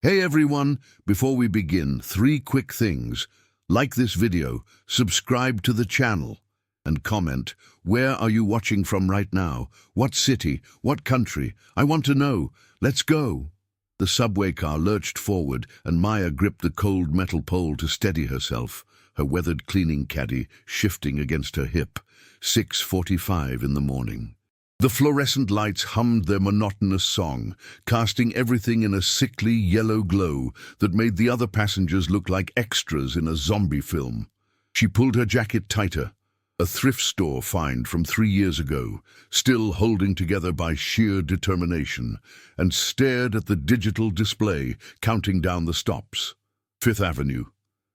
Hey everyone, before we begin, 3 quick things. Like this video, subscribe to the channel, and comment, where are you watching from right now? What city? What country? I want to know. Let's go. The subway car lurched forward, and Maya gripped the cold metal pole to steady herself, her weathered cleaning caddy shifting against her hip. 6:45 in the morning. The fluorescent lights hummed their monotonous song, casting everything in a sickly yellow glow that made the other passengers look like extras in a zombie film. She pulled her jacket tighter, a thrift store find from 3 years ago, still holding together by sheer determination, and stared at the digital display counting down the stops. 5th Avenue,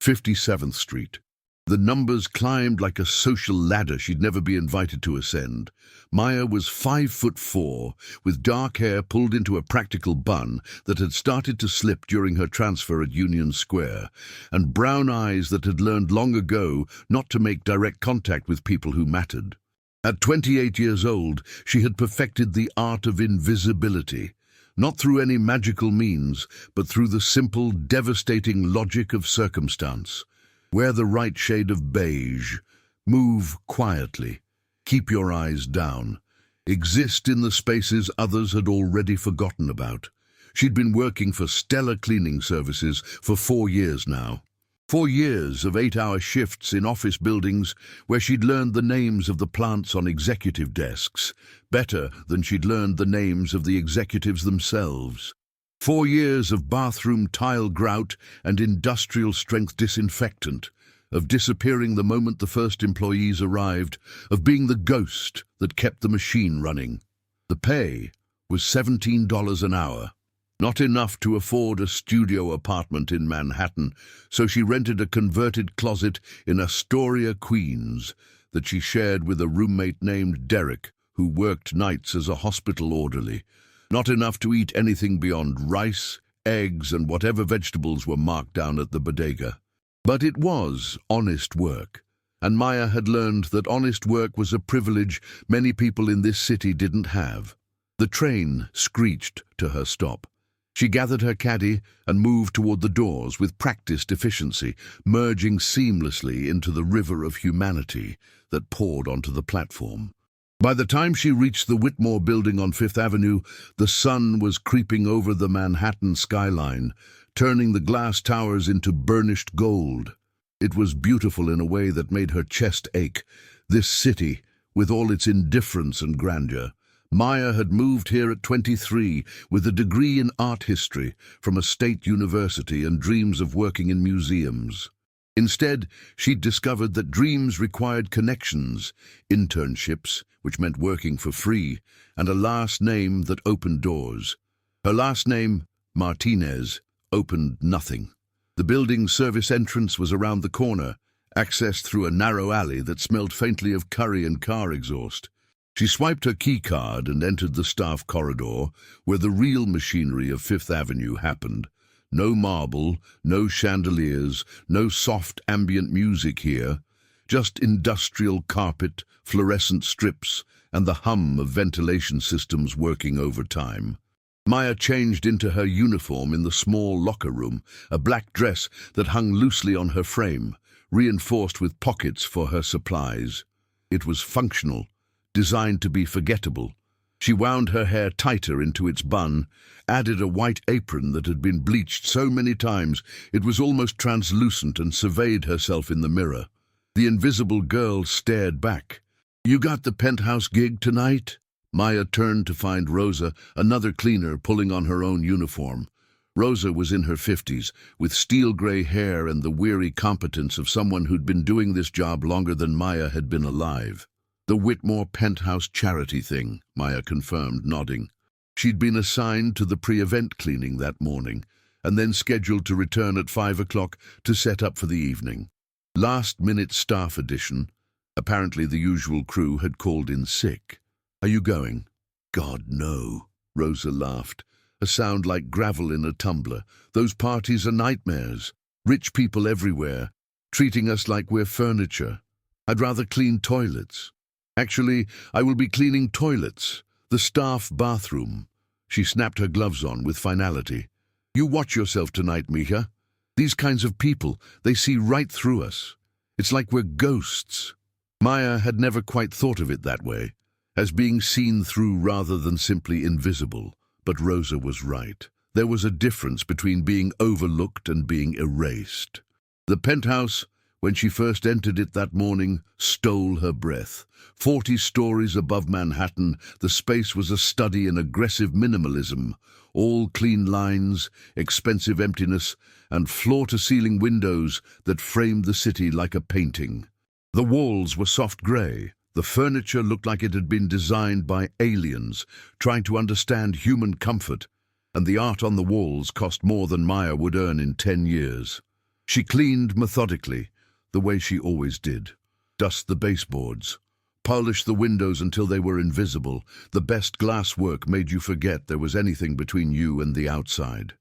57th Street. The numbers climbed like a social ladder she'd never be invited to ascend. Maya was 5'4", with dark hair pulled into a practical bun that had started to slip during her transfer at Union Square, and brown eyes that had learned long ago not to make direct contact with people who mattered. At 28 years old, she had perfected the art of invisibility, not through any magical means, but through the simple, devastating logic of circumstance. Wear the right shade of beige. Move quietly. Keep your eyes down. Exist in the spaces others had already forgotten about. She'd been working for Stellar Cleaning Services for 4 years now. 4 years of 8-hour shifts in office buildings where she'd learned the names of the plants on executive desks, better than she'd learned the names of the executives themselves. 4 years of bathroom tile grout and industrial-strength disinfectant, of disappearing the moment the first employees arrived, of being the ghost that kept the machine running. The pay was $17 an hour. Not enough to afford a studio apartment in Manhattan, so she rented a converted closet in Astoria, Queens, that she shared with a roommate named Derek, who worked nights as a hospital orderly. Not enough to eat anything beyond rice, eggs, and whatever vegetables were marked down at the bodega. But it was honest work, and Maya had learned that honest work was a privilege many people in this city didn't have. The train screeched to her stop. She gathered her caddy and moved toward the doors with practiced efficiency, merging seamlessly into the river of humanity that poured onto the platform. By the time she reached the Whitmore building on 5th Avenue, the sun was creeping over the Manhattan skyline, turning the glass towers into burnished gold. It was beautiful in a way that made her chest ache. This city, with all its indifference and grandeur. Maya had moved here at 23 with a degree in art history from a state university and dreams of working in museums. Instead, she'd discovered that dreams required connections, internships, which meant working for free, and a last name that opened doors. Her last name, Martinez, opened nothing. The building's service entrance was around the corner, accessed through a narrow alley that smelled faintly of curry and car exhaust. She swiped her key card and entered the staff corridor, where the real machinery of 5th Avenue happened. No marble, no chandeliers, no soft ambient music here, just industrial carpet, fluorescent strips, and the hum of ventilation systems working overtime. Maya changed into her uniform in the small locker room, a black dress that hung loosely on her frame, reinforced with pockets for her supplies. It was functional, designed to be forgettable. She wound her hair tighter into its bun, added a white apron that had been bleached so many times it was almost translucent, and surveyed herself in the mirror. The invisible girl stared back. "You got the penthouse gig tonight?" Maya turned to find Rosa, another cleaner, pulling on her own uniform. Rosa was in her 50s, with steel-gray hair and the weary competence of someone who'd been doing this job longer than Maya had been alive. "The Whitmore penthouse charity thing," Maya confirmed, nodding. She'd been assigned to the pre-event cleaning that morning, and then scheduled to return at 5 o'clock to set up for the evening. Last-minute staff addition. Apparently the usual crew had called in sick. "Are you going?" "God, no," Rosa laughed, a sound like gravel in a tumbler. "Those parties are nightmares. Rich people everywhere, treating us like we're furniture. I'd rather clean toilets. Actually, I will be cleaning toilets, the staff bathroom." She snapped her gloves on with finality. You watch yourself tonight, Mija. These kinds of people, they see right through us. It's like we're ghosts. Maya had never quite thought of it that way, as being seen through rather than simply invisible. But Rosa was right. There was a difference between being overlooked and being erased. The penthouse, when she first entered it that morning, stole her breath. 40 stories above Manhattan, the space was a study in aggressive minimalism. All clean lines, expensive emptiness, and floor-to-ceiling windows that framed the city like a painting. The walls were soft grey. The furniture looked like it had been designed by aliens, trying to understand human comfort, and the art on the walls cost more than Maya would earn in 10 years. She cleaned methodically, the way she always did. Dust the baseboards. Polish the windows until they were invisible. The best glass work made you forget there was anything between you and the outside.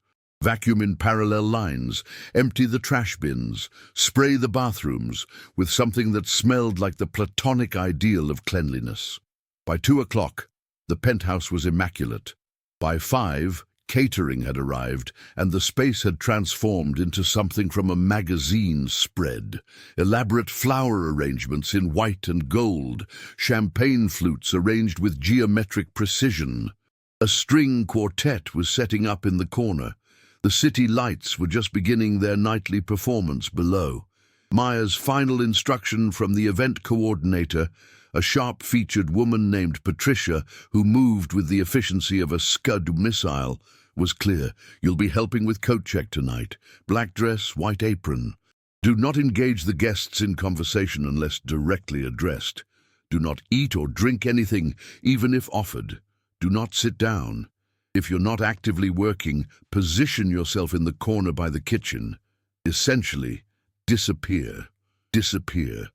Vacuum in parallel lines, empty the trash bins, spray the bathrooms with something that smelled like the platonic ideal of cleanliness. By 2 o'clock, the penthouse was immaculate. By 5, catering had arrived, and the space had transformed into something from a magazine spread. Elaborate flower arrangements in white and gold, champagne flutes arranged with geometric precision. A string quartet was setting up in the corner. The city lights were just beginning their nightly performance below. Maya's final instruction from the event coordinator, a sharp-featured woman named Patricia who moved with the efficiency of a Scud missile, was clear. You'll be helping with coat check tonight. Black dress, white apron. Do not engage the guests in conversation unless directly addressed. Do not eat or drink anything, even if offered. Do not sit down. If you're not actively working, position yourself in the corner by the kitchen. Essentially, disappear. Disappear.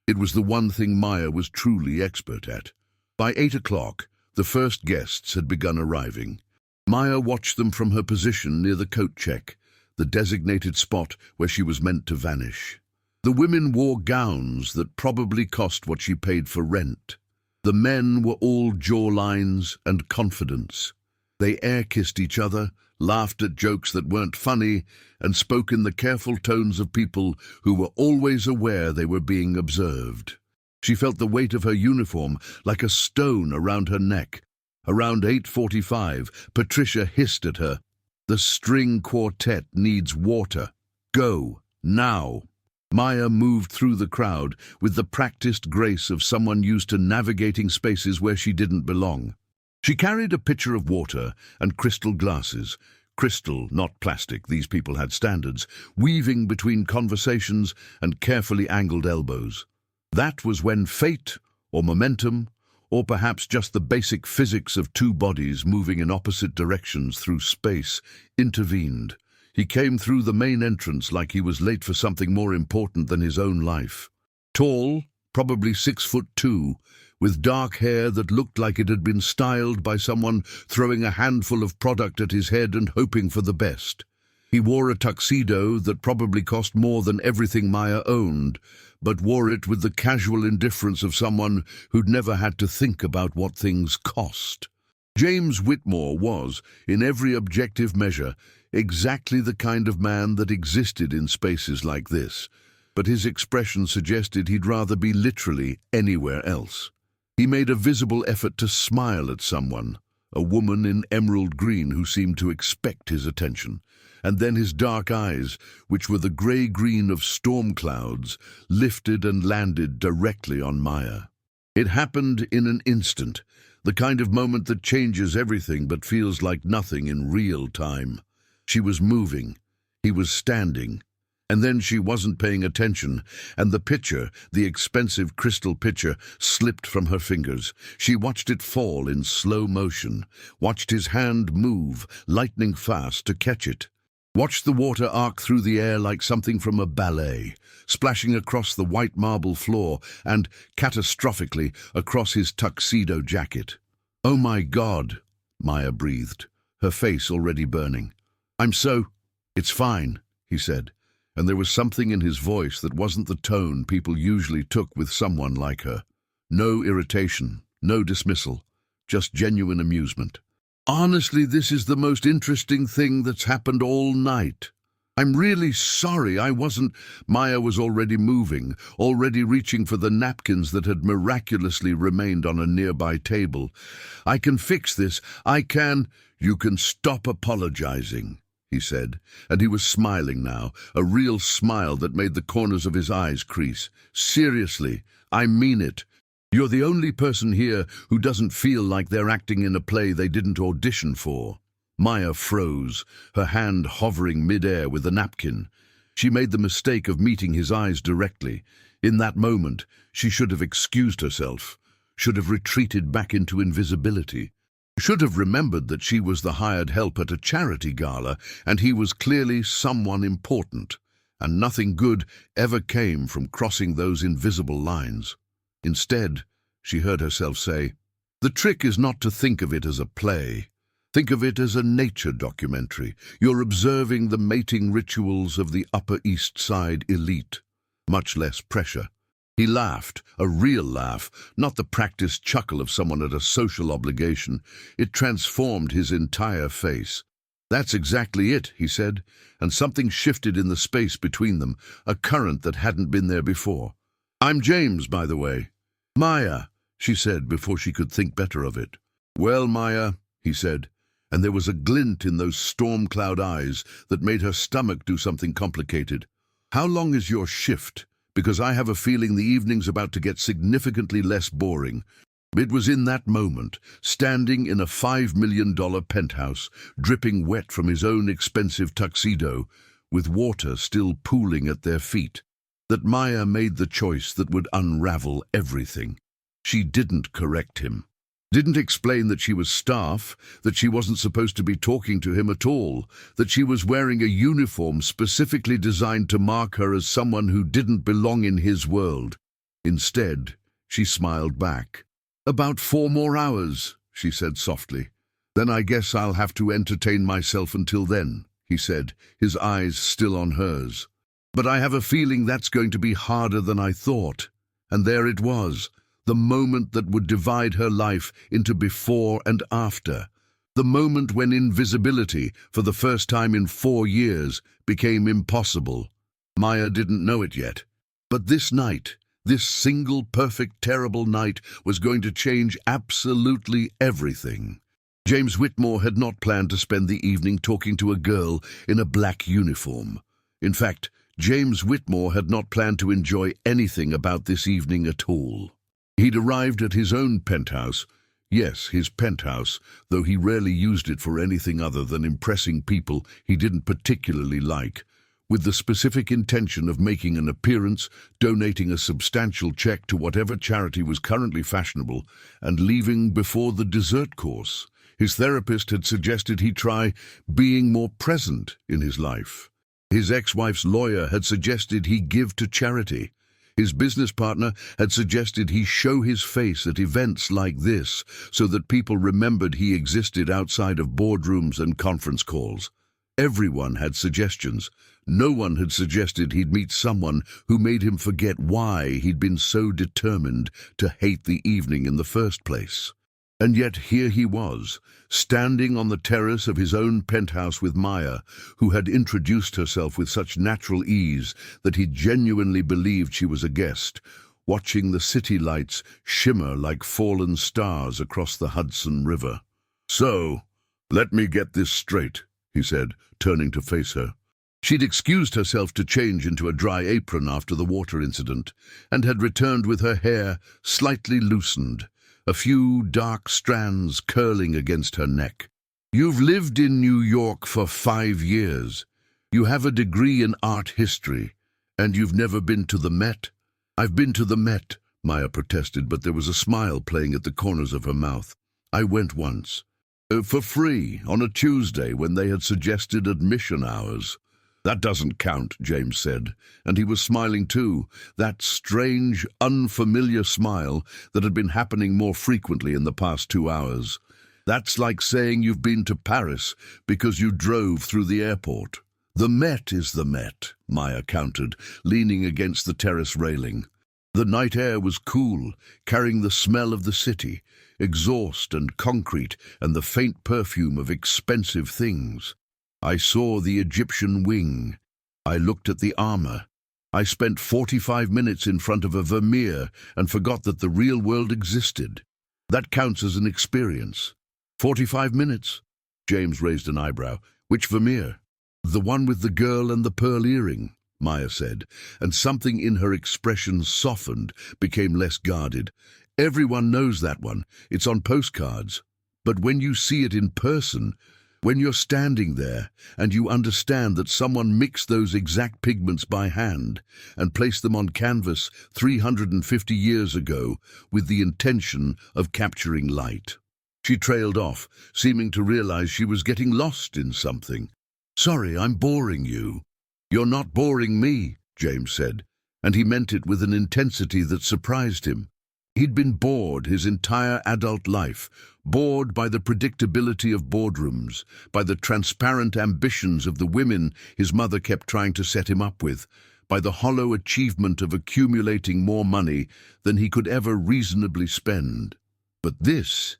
It was the one thing Maya was truly expert at. By 8 o'clock, the first guests had begun arriving. Maya watched them from her position near the coat check, the designated spot where she was meant to vanish. The women wore gowns that probably cost what she paid for rent. The men were all jawlines and confidence. They air-kissed each other, laughed at jokes that weren't funny, and spoke in the careful tones of people who were always aware they were being observed. She felt the weight of her uniform like a stone around her neck. Around 8:45, Patricia hissed at her. The string quartet needs water. Go, now. Maya moved through the crowd with the practiced grace of someone used to navigating spaces where she didn't belong. She carried a pitcher of water and crystal glasses. Crystal, not plastic, these people had standards, weaving between conversations and carefully angled elbows. That was when fate, or momentum, or perhaps just the basic physics of two bodies moving in opposite directions through space, intervened. He came through the main entrance like he was late for something more important than his own life. Tall, probably 6'2", with dark hair that looked like it had been styled by someone throwing a handful of product at his head and hoping for the best. He wore a tuxedo that probably cost more than everything Maya owned, but wore it with the casual indifference of someone who'd never had to think about what things cost. James Whitmore was, in every objective measure, exactly the kind of man that existed in spaces like this, but his expression suggested he'd rather be literally anywhere else. He made a visible effort to smile at someone, a woman in emerald green who seemed to expect his attention, and then his dark eyes, which were the grey-green of storm clouds, lifted and landed directly on Maya. It happened in an instant, the kind of moment that changes everything but feels like nothing in real time. She was moving, he was standing, and then she wasn't paying attention, and the pitcher, the expensive crystal pitcher, slipped from her fingers. She watched it fall in slow motion, watched his hand move, lightning fast, to catch it. Watched the water arc through the air like something from a ballet, splashing across the white marble floor and, catastrophically, across his tuxedo jacket. "Oh my God," Maya breathed, her face already burning. "It's fine," he said, and there was something in his voice that wasn't the tone people usually took with someone like her. No irritation, no dismissal, just genuine amusement. Honestly, this is the most interesting thing that's happened all night. I'm really sorry I wasn't. Maya was already moving, already reaching for the napkins that had miraculously remained on a nearby table. I can fix this. I can. You can stop apologizing, he said, and he was smiling now, a real smile that made the corners of his eyes crease. Seriously, I mean it. You're the only person here who doesn't feel like they're acting in a play they didn't audition for. Maya froze, her hand hovering mid-air with the napkin. She made the mistake of meeting his eyes directly. In that moment, she should have excused herself, should have retreated back into invisibility, should have remembered that she was the hired help at a charity gala, and he was clearly someone important, and nothing good ever came from crossing those invisible lines. Instead, she heard herself say, "The trick is not to think of it as a play. Think of it as a nature documentary. You're observing the mating rituals of the Upper East Side elite. Much less pressure." He laughed, a real laugh, not the practiced chuckle of someone at a social obligation. It transformed his entire face. "That's exactly it," he said, and something shifted in the space between them, a current that hadn't been there before. "I'm James, by the way." "Maya," she said before she could think better of it. "Well, Maya," he said, and there was a glint in those storm cloud eyes that made her stomach do something complicated. "How long is your shift? Because I have a feeling the evening's about to get significantly less boring." It was in that moment, standing in a $5 million penthouse, dripping wet from his own expensive tuxedo, with water still pooling at their feet, that Maya made the choice that would unravel everything. She didn't correct him. Didn't explain that she was staff, that she wasn't supposed to be talking to him at all, that she was wearing a uniform specifically designed to mark her as someone who didn't belong in his world. Instead, she smiled back. "About 4 more hours, she said softly. "Then I guess I'll have to entertain myself until then," he said, his eyes still on hers. "But I have a feeling that's going to be harder than I thought." And there it was, the moment that would divide her life into before and after. The moment when invisibility, for the first time in 4 years, became impossible. Maya didn't know it yet. But this night, this single, perfect, terrible night, was going to change absolutely everything. James Whitmore had not planned to spend the evening talking to a girl in a black uniform. In fact, James Whitmore had not planned to enjoy anything about this evening at all. He'd arrived at his own penthouse. Yes, his penthouse, though he rarely used it for anything other than impressing people he didn't particularly like, with the specific intention of making an appearance, donating a substantial check to whatever charity was currently fashionable, and leaving before the dessert course. His therapist had suggested he try being more present in his life. His ex-wife's lawyer had suggested he give to charity. His business partner had suggested he show his face at events like this so that people remembered he existed outside of boardrooms and conference calls. Everyone had suggestions. No one had suggested he'd meet someone who made him forget why he'd been so determined to hate the evening in the first place. And yet here he was, standing on the terrace of his own penthouse with Maya, who had introduced herself with such natural ease that he genuinely believed she was a guest, watching the city lights shimmer like fallen stars across the Hudson River. "So, let me get this straight," he said, turning to face her. She'd excused herself to change into a dry apron after the water incident, and had returned with her hair slightly loosened, a few dark strands curling against her neck. "You've lived in New York for 5 years. You have a degree in art history, and you've never been to the Met?" "I've been to the Met," Maya protested, but there was a smile playing at the corners of her mouth. "I went once. For free, on a Tuesday when they had suggested admission hours." "That doesn't count," James said, and he was smiling too, that strange, unfamiliar smile that had been happening more frequently in the past 2 hours. "That's like saying you've been to Paris because you drove through the airport." "The Met is the Met," Maya countered, leaning against the terrace railing. The night air was cool, carrying the smell of the city, exhaust and concrete, and the faint perfume of expensive things. I saw the Egyptian wing. I looked at the armor. I spent 45 minutes in front of a Vermeer and forgot that the real world existed. That counts as an experience. 45 minutes? James raised an eyebrow. Which Vermeer? The one with the girl and the pearl earring, Maya said, and something in her expression softened, became less guarded. Everyone knows that one. It's on postcards. But when you see it in person, when you're standing there and you understand that someone mixed those exact pigments by hand and placed them on canvas 350 years ago with the intention of capturing light. She trailed off, seeming to realize she was getting lost in something. "Sorry, I'm boring you." "You're not boring me," James said, and he meant it with an intensity that surprised him. He'd been bored his entire adult life, bored by the predictability of boardrooms, by the transparent ambitions of the women his mother kept trying to set him up with, by the hollow achievement of accumulating more money than he could ever reasonably spend. But this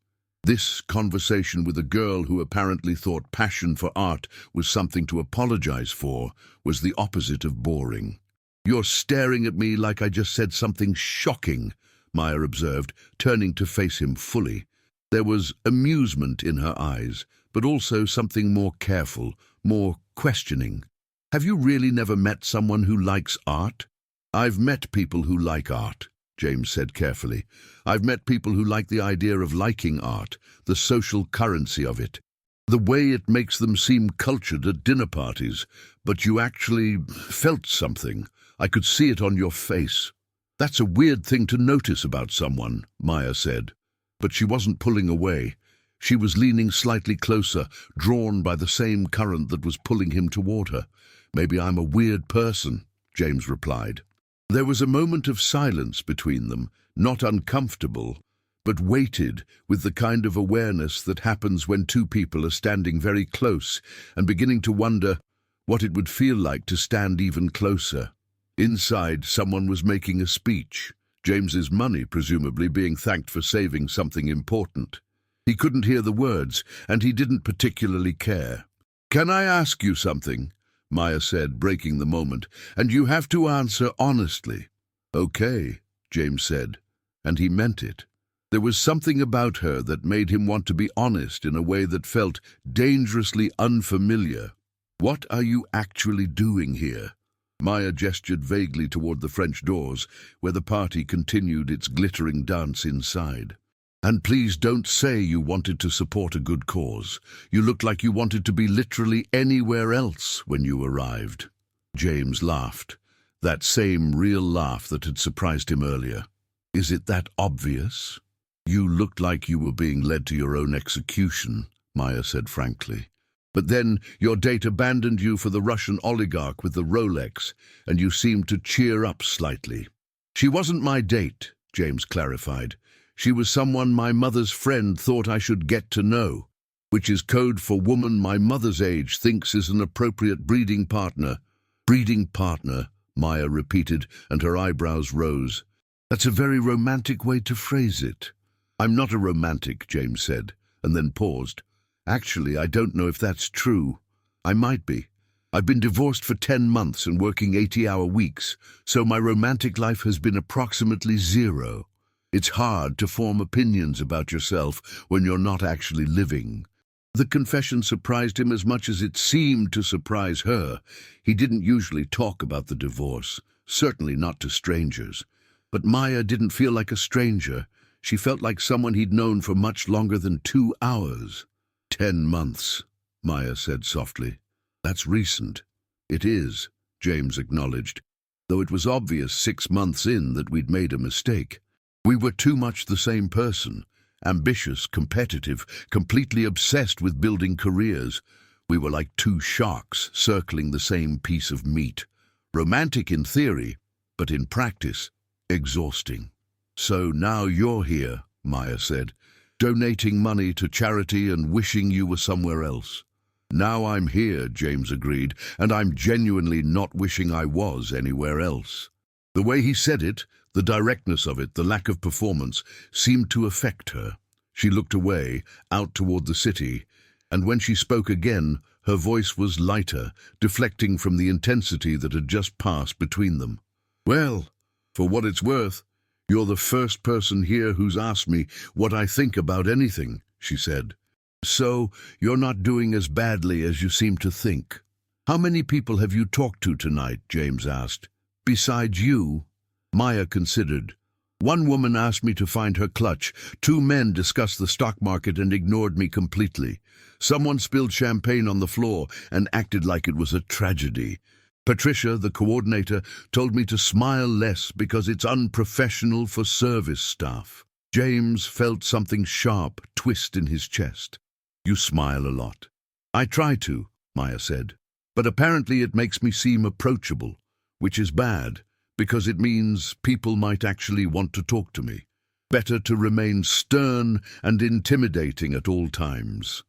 conversation with a girl who apparently thought passion for art was something to apologize for was the opposite of boring. "You're staring at me like I just said something shocking," Maya observed, turning to face him fully. There was amusement in her eyes, but also something more careful, more questioning. "Have you really never met someone who likes art?" "I've met people who like art," James said carefully. "I've met people who like the idea of liking art, the social currency of it, the way it makes them seem cultured at dinner parties. But you actually felt something. I could see it on your face." "That's a weird thing to notice about someone," Maya said. But she wasn't pulling away. She was leaning slightly closer, drawn by the same current that was pulling him toward her. "Maybe I'm a weird person," James replied. There was a moment of silence between them, not uncomfortable, but weighted with the kind of awareness that happens when two people are standing very close and beginning to wonder what it would feel like to stand even closer. Inside, someone was making a speech, James's money presumably being thanked for saving something important. He couldn't hear the words, and he didn't particularly care. "Can I ask you something?" Maya said, breaking the moment, "and you have to answer honestly." "Okay," James said, and he meant it. There was something about her that made him want to be honest in a way that felt dangerously unfamiliar. "What are you actually doing here?" Maya gestured vaguely toward the French doors, where the party continued its glittering dance inside. "And please don't say you wanted to support a good cause. You looked like you wanted to be literally anywhere else when you arrived." James laughed, that same real laugh that had surprised him earlier. "Is it that obvious?" "You looked like you were being led to your own execution," Maya said frankly. "But then your date abandoned you for the Russian oligarch with the Rolex, and you seemed to cheer up slightly." "She wasn't my date," James clarified. "She was someone my mother's friend thought I should get to know, which is code for woman my mother's age thinks is an appropriate breeding partner." "Breeding partner," Maya repeated, and her eyebrows rose. "That's a very romantic way to phrase it." "I'm not a romantic," James said, and then paused. "Actually, I don't know if that's true. I might be. I've been divorced for 10 months and working 80-hour weeks, so my romantic life has been approximately zero. It's hard to form opinions about yourself when you're not actually living." The confession surprised him as much as it seemed to surprise her. He didn't usually talk about the divorce, certainly not to strangers. But Maya didn't feel like a stranger. She felt like someone he'd known for much longer than 2 hours. 10 months, Maya said softly. "That's recent." "It is," James acknowledged, though it was obvious 6 months in that we'd made a mistake. We were too much the same person, ambitious, competitive, completely obsessed with building careers. We were like two sharks circling the same piece of meat. Romantic in theory, but in practice, exhausting. "So now you're here," Maya said, "donating money to charity and wishing you were somewhere else." "Now I'm here," James agreed, "and I'm genuinely not wishing I was anywhere else." The way he said it, The directness of it, the lack of performance, seemed to affect her. She looked away, out toward the city, and when she spoke again, her voice was lighter, deflecting from the intensity that had just passed between them. "Well, for what it's worth, you're the first person here who's asked me what I think about anything," she said. "So, you're not doing as badly as you seem to think." "How many people have you talked to tonight?" James asked. "Besides you?" Maya considered. "One woman asked me to find her clutch. 2 men discussed the stock market and ignored me completely. Someone spilled champagne on the floor and acted like it was a tragedy. Patricia, the coordinator, told me to smile less because it's unprofessional for service staff." James felt something sharp twist in his chest. "You smile a lot." "I try to," Maya said. "But apparently it makes me seem approachable, which is bad, because it means people might actually want to talk to me. Better to remain stern and intimidating at all times."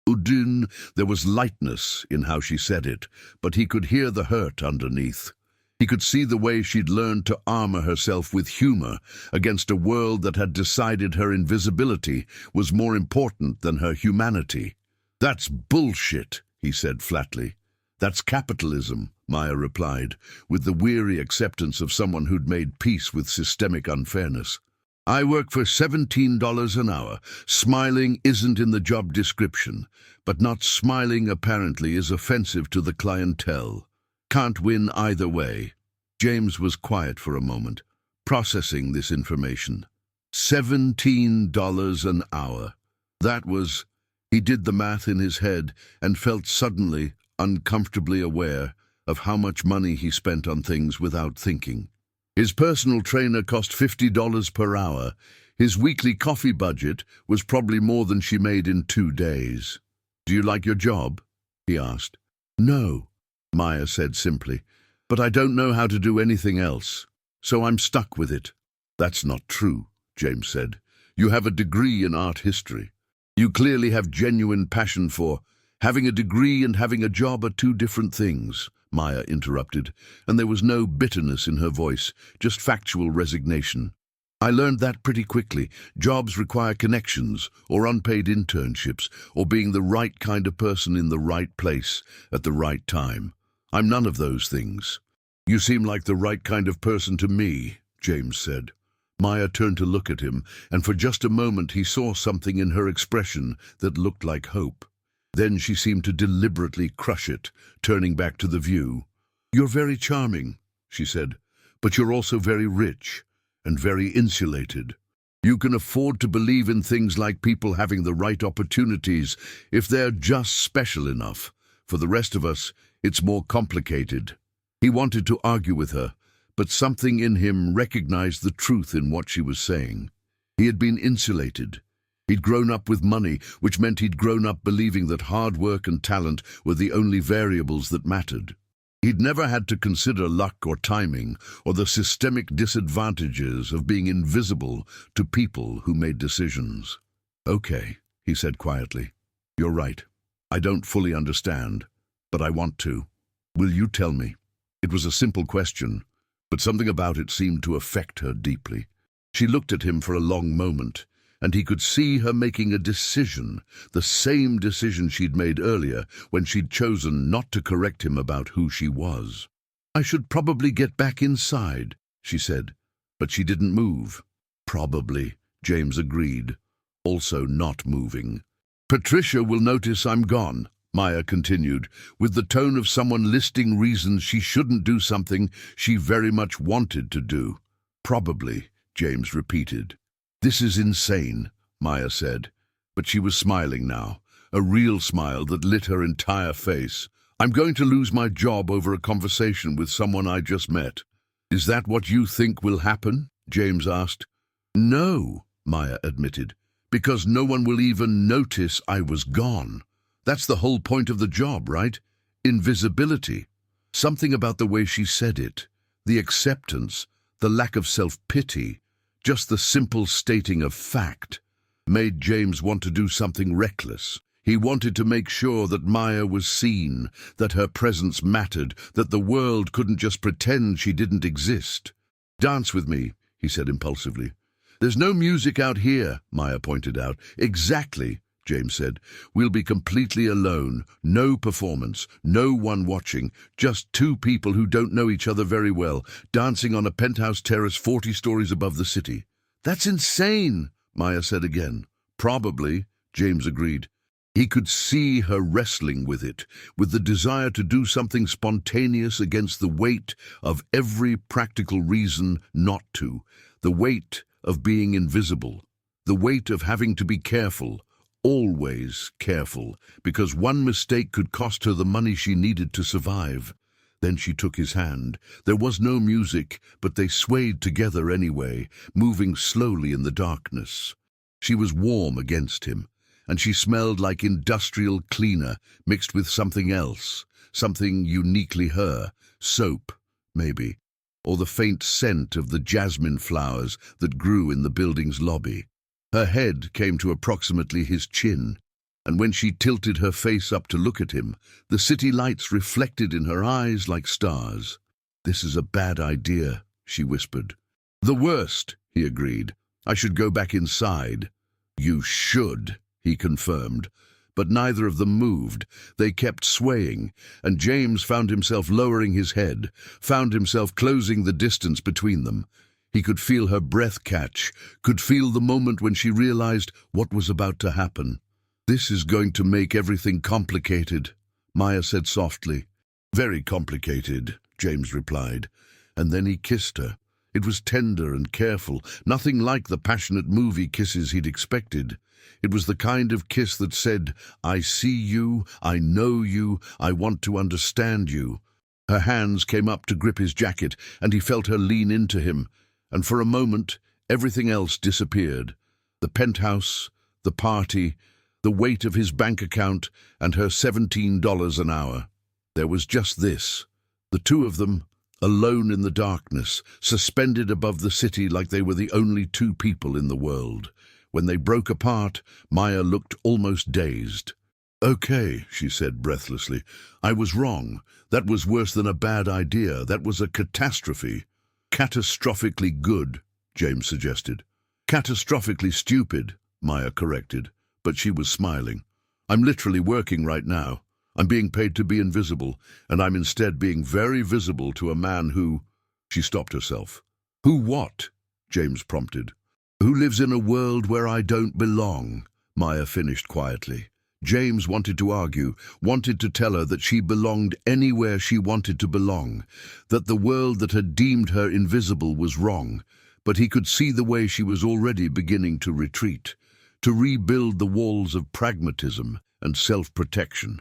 Udin, there was lightness in how she said it, but he could hear the hurt underneath. He could see the way she'd learned to armor herself with humor against a world that had decided her invisibility was more important than her humanity. "That's bullshit," he said flatly. "That's capitalism," Maya replied, with the weary acceptance of someone who'd made peace with systemic unfairness. "I work for $17 an hour. Smiling isn't in the job description, but not smiling apparently is offensive to the clientele. Can't win either way." James was quiet for a moment, processing this information. $17 an hour. That was... He did the math in his head and felt suddenly, uncomfortably aware of how much money he spent on things without thinking. His personal trainer cost $50 per hour. His weekly coffee budget was probably more than she made in 2 days. "Do you like your job?" he asked. "No," Maya said simply, "but I don't know how to do anything else, so I'm stuck with it." "That's not true," James said. "You have a degree in art history. You clearly have genuine passion for..." "Having a degree and having a job are 2 different things," Maya interrupted, and there was no bitterness in her voice, just factual resignation. "I learned that pretty quickly. Jobs require connections, or unpaid internships, or being the right kind of person in the right place at the right time. I'm none of those things." "You seem like the right kind of person to me," James said. Maya turned to look at him, and for just a moment he saw something in her expression that looked like hope. Then she seemed to deliberately crush it, turning back to the view. "You're very charming," she said, "but you're also very rich and very insulated. You can afford to believe in things like people having the right opportunities if they're just special enough. For the rest of us, it's more complicated." He wanted to argue with her, but something in him recognized the truth in what she was saying. He had been insulated. He'd grown up with money, which meant he'd grown up believing that hard work and talent were the only variables that mattered. He'd never had to consider luck or timing, or the systemic disadvantages of being invisible to people who made decisions. "Okay," he said quietly. "You're right. I don't fully understand, but I want to. Will you tell me?" It was a simple question, but something about it seemed to affect her deeply. She looked at him for a long moment, and he could see her making a decision, the same decision she'd made earlier when she'd chosen not to correct him about who she was. "I should probably get back inside," she said, but she didn't move. "Probably," James agreed, also not moving. "Patricia will notice I'm gone," Maya continued, with the tone of someone listing reasons she shouldn't do something she very much wanted to do. "Probably," James repeated. "This is insane," Maya said, but she was smiling now, a real smile that lit her entire face. "I'm going to lose my job over a conversation with someone I just met." "Is that what you think will happen?" James asked. "No," Maya admitted, "because no one will even notice I was gone. That's the whole point of the job, right? Invisibility." Something about the way she said it, the acceptance, the lack of self-pity, just the simple stating of fact, made James want to do something reckless. He wanted to make sure that Maya was seen, that her presence mattered, that the world couldn't just pretend she didn't exist. "Dance with me," he said impulsively. There's no music out here, Maya pointed out. Exactly, James said. We'll be completely alone. No performance. No one watching. Just two people who don't know each other very well, dancing on a penthouse terrace 40 stories above the city. That's insane, Maya said again. Probably, James agreed. He could see her wrestling with it, with the desire to do something spontaneous against the weight of every practical reason not to, the weight of being invisible, the weight of having to be careful, always careful, because one mistake could cost her the money she needed to survive. Then she took his hand. There was no music, but they swayed together anyway, moving slowly in the darkness. She was warm against him, and she smelled like industrial cleaner mixed with something else, something uniquely her, soap, maybe, or the faint scent of the jasmine flowers that grew in the building's lobby. Her head came to approximately his chin, and when she tilted her face up to look at him, the city lights reflected in her eyes like stars. "This is a bad idea," she whispered. "The worst," he agreed. "I should go back inside." "You should," he confirmed. But neither of them moved. They kept swaying, and James found himself lowering his head, found himself closing the distance between them. He could feel her breath catch, could feel the moment when she realized what was about to happen. "This is going to make everything complicated," Maya said softly. "Very complicated," James replied, and then he kissed her. It was tender and careful, nothing like the passionate movie kisses he'd expected. It was the kind of kiss that said, "I see you, I know you, I want to understand you." Her hands came up to grip his jacket, and he felt her lean into him, and for a moment everything else disappeared. The penthouse, the party, the weight of his bank account, and her $17 an hour. There was just this, the two of them, alone in the darkness, suspended above the city like they were the only two people in the world. When they broke apart, Maya looked almost dazed. "Okay," she said breathlessly. "I was wrong. That was worse than a bad idea. That was a catastrophe." "Catastrophically good," James suggested. "Catastrophically stupid," Maya corrected, but she was smiling. "I'm literally working right now. I'm being paid to be invisible, and I'm instead being very visible to a man who—" She stopped herself. "Who what?" James prompted. "Who lives in a world where I don't belong," Maya finished quietly. James wanted to argue, wanted to tell her that she belonged anywhere she wanted to belong, that the world that had deemed her invisible was wrong, but he could see the way she was already beginning to retreat, to rebuild the walls of pragmatism and self-protection.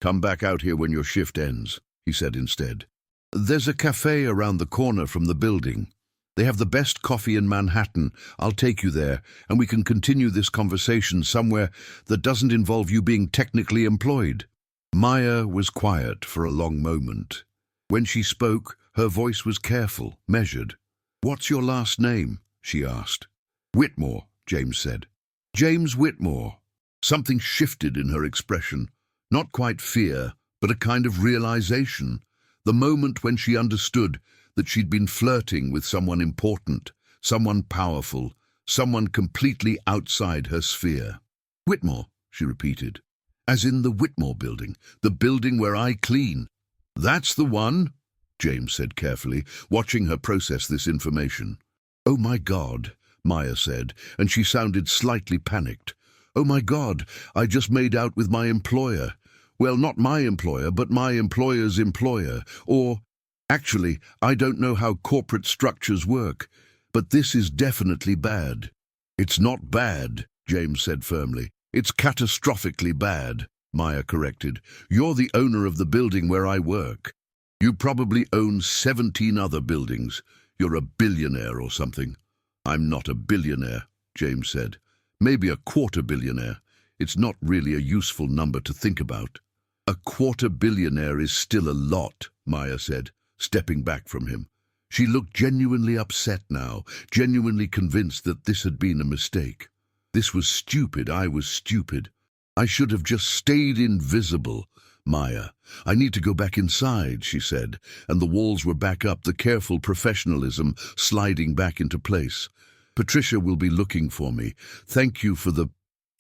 "Come back out here when your shift ends," he said instead. "There's a cafe around the corner from the building. They have the best coffee in Manhattan. I'll take you there, and we can continue this conversation somewhere that doesn't involve you being technically employed." Maya was quiet for a long moment. When she spoke, her voice was careful, measured. "What's your last name?" she asked. "Whitmore," James said. "James Whitmore." Something shifted in her expression. Not quite fear, but a kind of realization. The moment when she understood that she'd been flirting with someone important, someone powerful, someone completely outside her sphere. "Whitmore," she repeated. "As in the Whitmore building, the building where I clean." "That's the one," James said carefully, watching her process this information. "Oh my God," Maya said, and she sounded slightly panicked. "Oh my God, I just made out with my employer. Well, not my employer, but my employer's employer, or... Actually, I don't know how corporate structures work, but this is definitely bad." "It's not bad," James said firmly. "It's catastrophically bad," Maya corrected. "You're the owner of the building where I work. You probably own 17 other buildings. You're a billionaire or something." "I'm not a billionaire," James said. "Maybe a quarter billionaire. It's not really a useful number to think about." "A quarter billionaire is still a lot," Maya said, stepping back from him. She looked genuinely upset now, genuinely convinced that this had been a mistake. "This was stupid. I was stupid. I should have just stayed invisible," Maya. I need to go back inside, she said, and the walls were back up, the careful professionalism sliding back into place. Patricia will be looking for me. Thank you for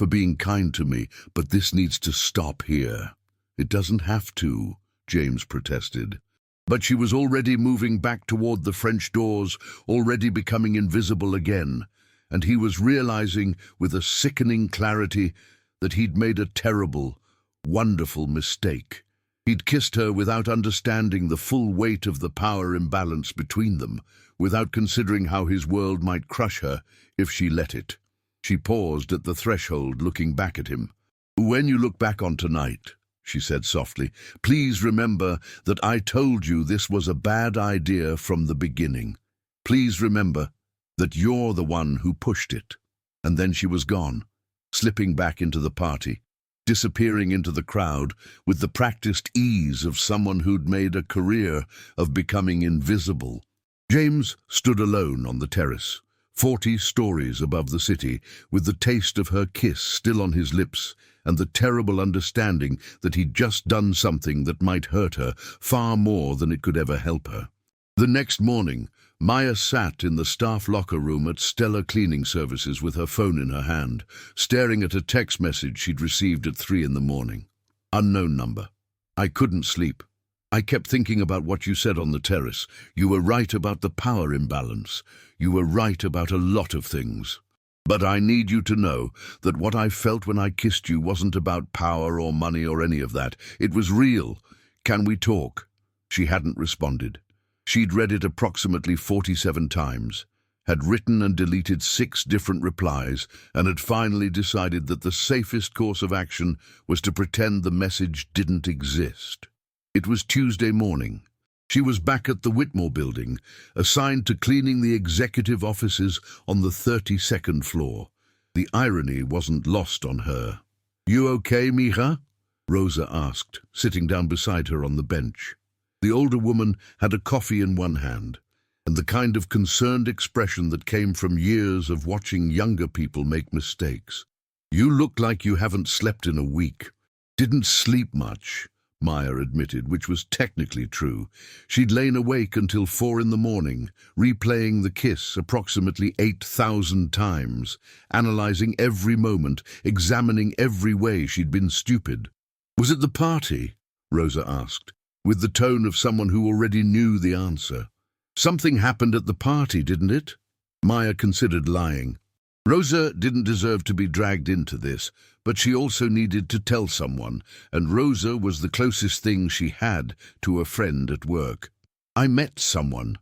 being kind to me, but this needs to stop here. It doesn't have to, James protested. But she was already moving back toward the French doors, already becoming invisible again, and he was realizing with a sickening clarity that he'd made a terrible, wonderful mistake. He'd kissed her without understanding the full weight of the power imbalance between them, without considering how his world might crush her if she let it. She paused at the threshold, looking back at him. When you look back on tonight, she said softly, please remember that I told you this was a bad idea from the beginning. Please remember that you're the one who pushed it. And then she was gone, slipping back into the party, disappearing into the crowd with the practiced ease of someone who'd made a career of becoming invisible. James stood alone on the terrace, 40 stories above the city, with the taste of her kiss still on his lips and the terrible understanding that he'd just done something that might hurt her far more than it could ever help her. The next morning, Maya sat in the staff locker room at Stella Cleaning Services with her phone in her hand, staring at a text message she'd received at 3 in the morning. Unknown number. I couldn't sleep. I kept thinking about what you said on the terrace. You were right about the power imbalance. You were right about a lot of things. But I need you to know that what I felt when I kissed you wasn't about power or money or any of that. It was real. Can we talk? She hadn't responded. She'd read it approximately 47 times, had written and deleted 6 different replies, and had finally decided that the safest course of action was to pretend the message didn't exist. It was Tuesday morning. She was back at the Whitmore building, assigned to cleaning the executive offices on the 32nd floor. The irony wasn't lost on her. You okay, mija? Rosa asked, sitting down beside her on the bench. The older woman had a coffee in one hand, and the kind of concerned expression that came from years of watching younger people make mistakes. You look like you haven't slept in a week. Didn't sleep much, Maya admitted, which was technically true. She'd lain awake until 4 in the morning, replaying the kiss approximately 8,000 times, analyzing every moment, examining every way she'd been stupid. Was it the party? Rosa asked, with the tone of someone who already knew the answer. Something happened at the party, didn't it? Maya considered lying. Rosa didn't deserve to be dragged into this, but she also needed to tell someone, and Rosa was the closest thing she had to a friend at work. I met someone,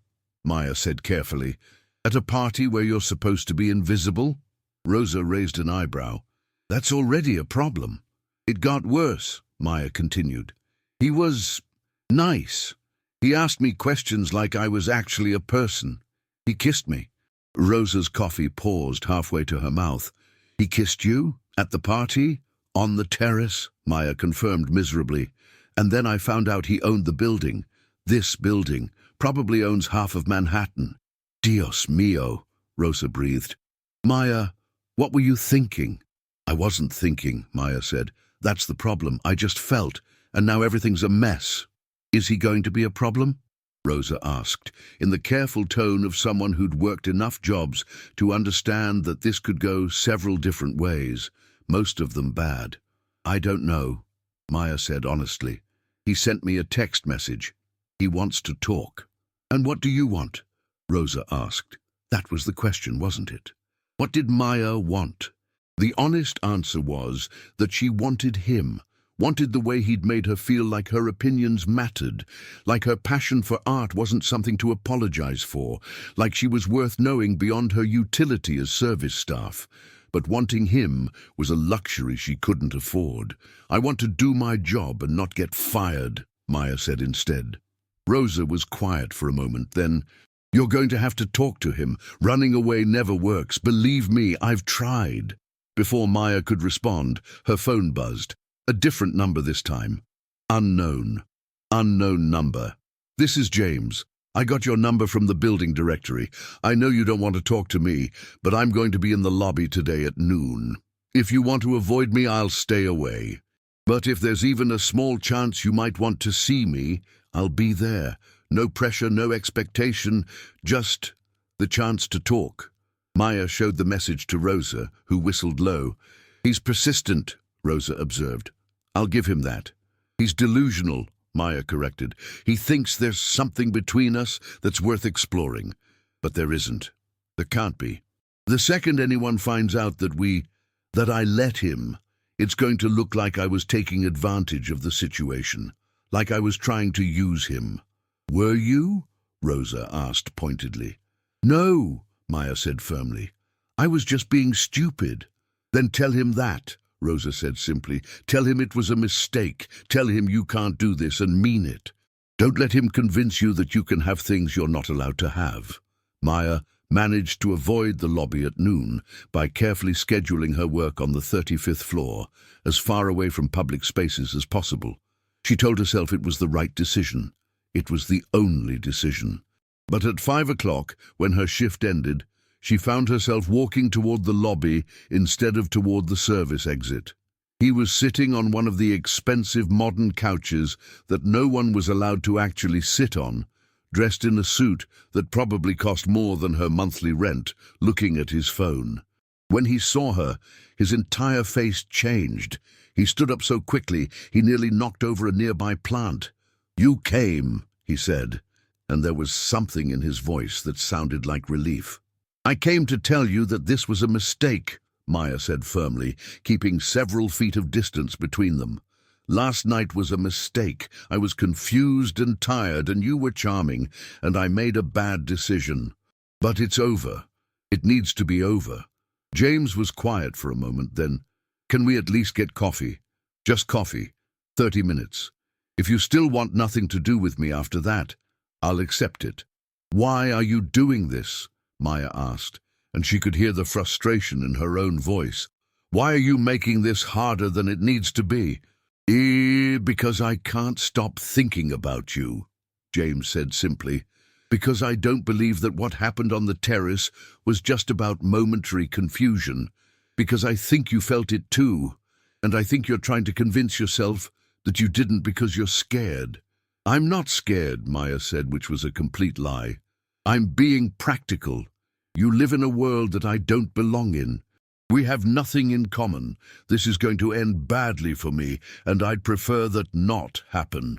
Maya said carefully. At a party where you're supposed to be invisible? Rosa raised an eyebrow. That's already a problem. It got worse, Maya continued. He was nice. He asked me questions like I was actually a person. He kissed me. Rosa's coffee paused halfway to her mouth. He kissed you? At the party? On the terrace? Maya confirmed miserably. And then I found out he owned the building. This building. Probably owns half of Manhattan. Dios mio, Rosa breathed. Maya, what were you thinking? I wasn't thinking, Maya said. That's the problem. I just felt, and now everything's a mess. Is he going to be a problem? Rosa asked, in the careful tone of someone who'd worked enough jobs to understand that this could go several different ways, most of them bad. I don't know, Maya said honestly. He sent me a text message. He wants to talk. And what do you want? Rosa asked. That was the question, wasn't it? What did Maya want? The honest answer was that she wanted him. Wanted the way he'd made her feel like her opinions mattered, like her passion for art wasn't something to apologize for, like she was worth knowing beyond her utility as service staff. But wanting him was a luxury she couldn't afford. I want to do my job and not get fired, Maya said instead. Rosa was quiet for a moment, then, you're going to have to talk to him. Running away never works. Believe me, I've tried. Before Maya could respond, her phone buzzed. A different number this time. Unknown. Unknown number. This is James. I got your number from the building directory. I know you don't want to talk to me, but I'm going to be in the lobby today at noon. If you want to avoid me, I'll stay away. But if there's even a small chance you might want to see me, I'll be there. No pressure, no expectation, just the chance to talk." Maya showed the message to Rosa, who whistled low. "He's persistent," Rosa observed. "I'll give him that." "He's delusional," Maya corrected. "He thinks there's something between us that's worth exploring. But there isn't. There can't be. The second anyone finds out that I let him, it's going to look like I was taking advantage of the situation, like I was trying to use him." "Were you?" Rosa asked pointedly. "No," Maya said firmly. "I was just being stupid." "Then tell him that," Rosa said simply. "Tell him it was a mistake. Tell him you can't do this and mean it. Don't let him convince you that you can have things you're not allowed to have." Maya managed to avoid the lobby at noon by carefully scheduling her work on the 35th floor, as far away from public spaces as possible. She told herself it was the right decision. It was the only decision. But at 5 o'clock, when her shift ended, she found herself walking toward the lobby instead of toward the service exit. He was sitting on one of the expensive modern couches that no one was allowed to actually sit on, dressed in a suit that probably cost more than her monthly rent, looking at his phone. When he saw her, his entire face changed. He stood up so quickly he nearly knocked over a nearby plant. "You came," he said, and there was something in his voice that sounded like relief. "I came to tell you that this was a mistake," Maya said firmly, keeping several feet of distance between them. "Last night was a mistake. I was confused and tired, and you were charming, and I made a bad decision. But it's over. It needs to be over." James was quiet for a moment, then, "Can we at least get coffee? Just coffee. 30 minutes. If you still want nothing to do with me after that, I'll accept it." "Why are you doing this?" Maya asked, and she could hear the frustration in her own voice. "Why are you making this harder than it needs to be?" Because I can't stop thinking about you," James said simply. "Because I don't believe that what happened on the terrace was just about momentary confusion. Because I think you felt it too, and I think you're trying to convince yourself that you didn't because you're scared." "I'm not scared," Maya said, which was a complete lie. "I'm being practical. You live in a world that I don't belong in. We have nothing in common. This is going to end badly for me, and I'd prefer that not happen."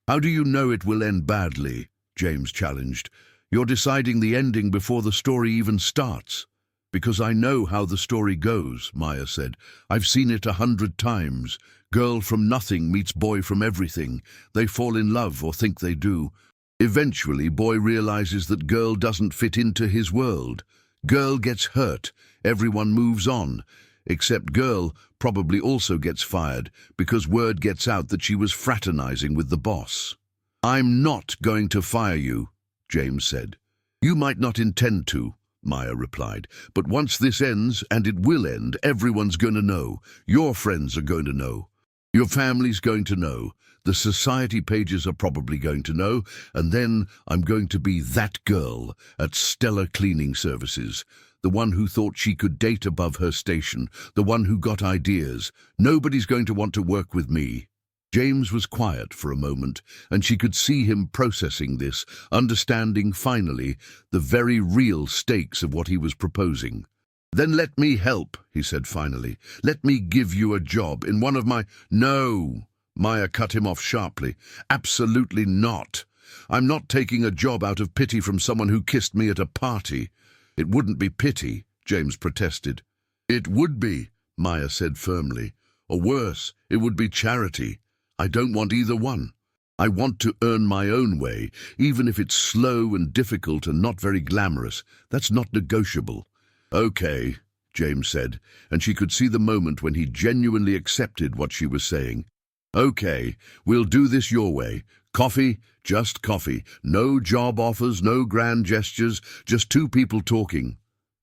"How do you know it will end badly?" James challenged. "You're deciding the ending before the story even starts." "Because I know how the story goes," Maya said. "I've seen it 100 times. Girl from nothing meets boy from everything. They fall in love or think they do. Eventually, boy realizes that girl doesn't fit into his world. Girl gets hurt. Everyone moves on. Except girl probably also gets fired because word gets out that she was fraternizing with the boss." "I'm not going to fire you," James said. "You might not intend to," Maya replied. "But once this ends, and it will end, everyone's going to know. Your friends are going to know. Your family's going to know. The society pages are probably going to know. And then I'm going to be that girl at Stellar Cleaning Services. The one who thought she could date above her station. The one who got ideas. Nobody's going to want to work with me." James was quiet for a moment, and she could see him processing this, understanding finally the very real stakes of what he was proposing. "Then let me help," he said finally. "Let me give you a job in one of my—" "No," Maya cut him off sharply. "Absolutely not. I'm not taking a job out of pity from someone who kissed me at a party." "It wouldn't be pity," James protested. "It would be," Maya said firmly. "Or worse, it would be charity. I don't want either one. I want to earn my own way, even if it's slow and difficult and not very glamorous. That's not negotiable." "Okay," James said, and she could see the moment when he genuinely accepted what she was saying. "Okay, we'll do this your way. Coffee, just coffee. No job offers, no grand gestures, just two people talking."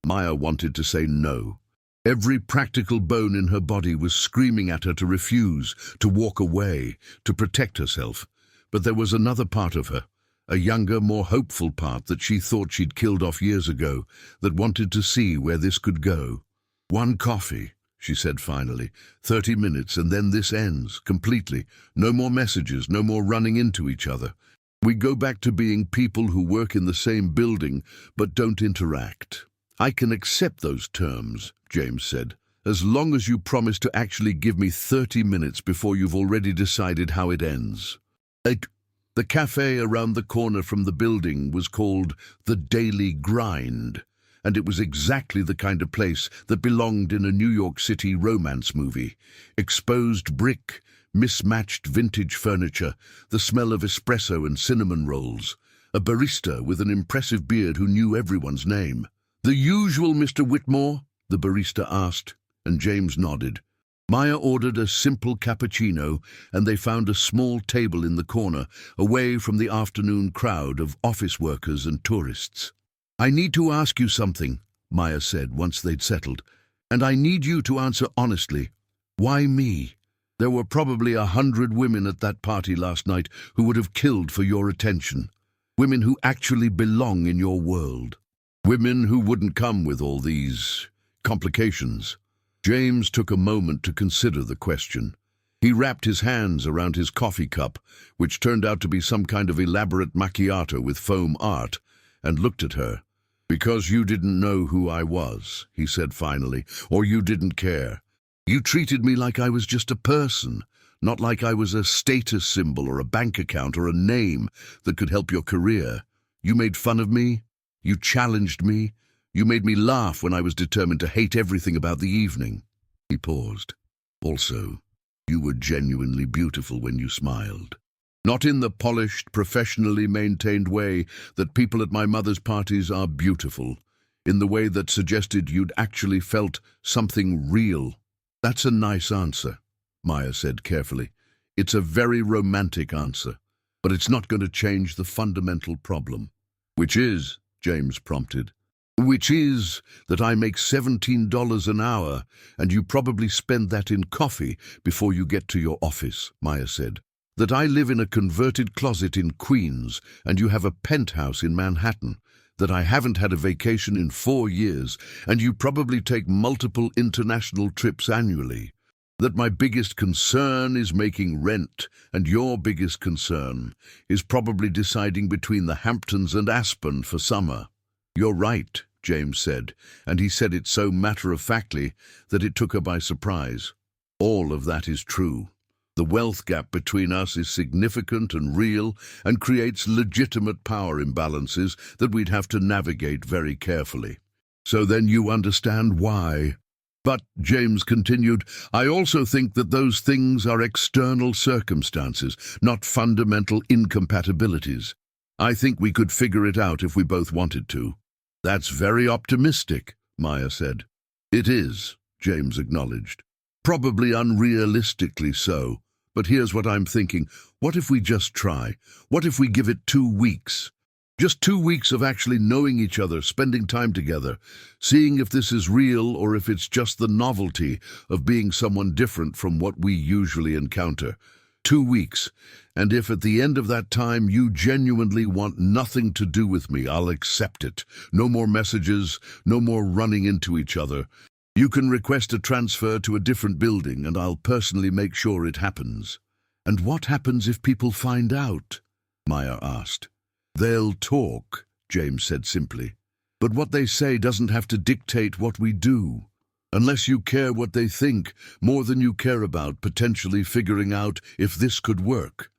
Maya wanted to say no. Every practical bone in her body was screaming at her to refuse, to walk away, to protect herself. But there was another part of her, a younger, more hopeful part that she thought she'd killed off years ago, that wanted to see where this could go. "One coffee," she said finally. 30 minutes and then this ends, completely. No more messages, no more running into each other. We go back to being people who work in the same building but don't interact. I can accept those terms, James said, as long as you promise to actually give me 30 minutes before you've already decided how it ends. The cafe around the corner from the building was called the Daily Grind, and it was exactly the kind of place that belonged in a New York City romance movie. Exposed brick, mismatched vintage furniture, the smell of espresso and cinnamon rolls, a barista with an impressive beard who knew everyone's name. "The usual, Mr. Whitmore?" the barista asked, and James nodded. Maya ordered a simple cappuccino, and they found a small table in the corner, away from the afternoon crowd of office workers and tourists. "I need to ask you something," Maya said once they'd settled, "and I need you to answer honestly. Why me? There were probably 100 women at that party last night who would have killed for your attention. Women who actually belong in your world. Women who wouldn't come with all these complications." James took a moment to consider the question. He wrapped his hands around his coffee cup, which turned out to be some kind of elaborate macchiato with foam art, and looked at her. "Because you didn't know who I was," he said finally, "or you didn't care. You treated me like I was just a person, not like I was a status symbol or a bank account or a name that could help your career. You made fun of me. You challenged me. You made me laugh when I was determined to hate everything about the evening." He paused. "Also, you were genuinely beautiful when you smiled. Not in the polished, professionally maintained way that people at my mother's parties are beautiful, in the way that suggested you'd actually felt something real." "That's a nice answer," Maya said carefully. "It's a very romantic answer, but it's not going to change the fundamental problem." "Which is," James prompted. "Which is that I make $17 an hour, and you probably spend that in coffee before you get to your office," Maya said. "That I live in a converted closet in Queens, and you have a penthouse in Manhattan. That I haven't had a vacation in 4 years, and you probably take multiple international trips annually. That my biggest concern is making rent, and your biggest concern is probably deciding between the Hamptons and Aspen for summer." "You're right," James said, and he said it so matter-of-factly that it took her by surprise. "All of that is true. The wealth gap between us is significant and real and creates legitimate power imbalances that we'd have to navigate very carefully. So then you understand why. But," James continued, "I also think that those things are external circumstances, not fundamental incompatibilities. I think we could figure it out if we both wanted to." "That's very optimistic," Maya said. "It is," James acknowledged. "Probably unrealistically so. But here's what I'm thinking. What if we just try? What if we give it 2 weeks? Just 2 weeks of actually knowing each other, spending time together, seeing if this is real or if it's just the novelty of being someone different from what we usually encounter. 2 weeks. And if at the end of that time you genuinely want nothing to do with me, I'll accept it. No more messages, no more running into each other. You can request a transfer to a different building, and I'll personally make sure it happens." "And what happens if people find out?" Maya asked. "They'll talk," James said simply. "But what they say doesn't have to dictate what we do. Unless you care what they think, more than you care about potentially figuring out if this could work."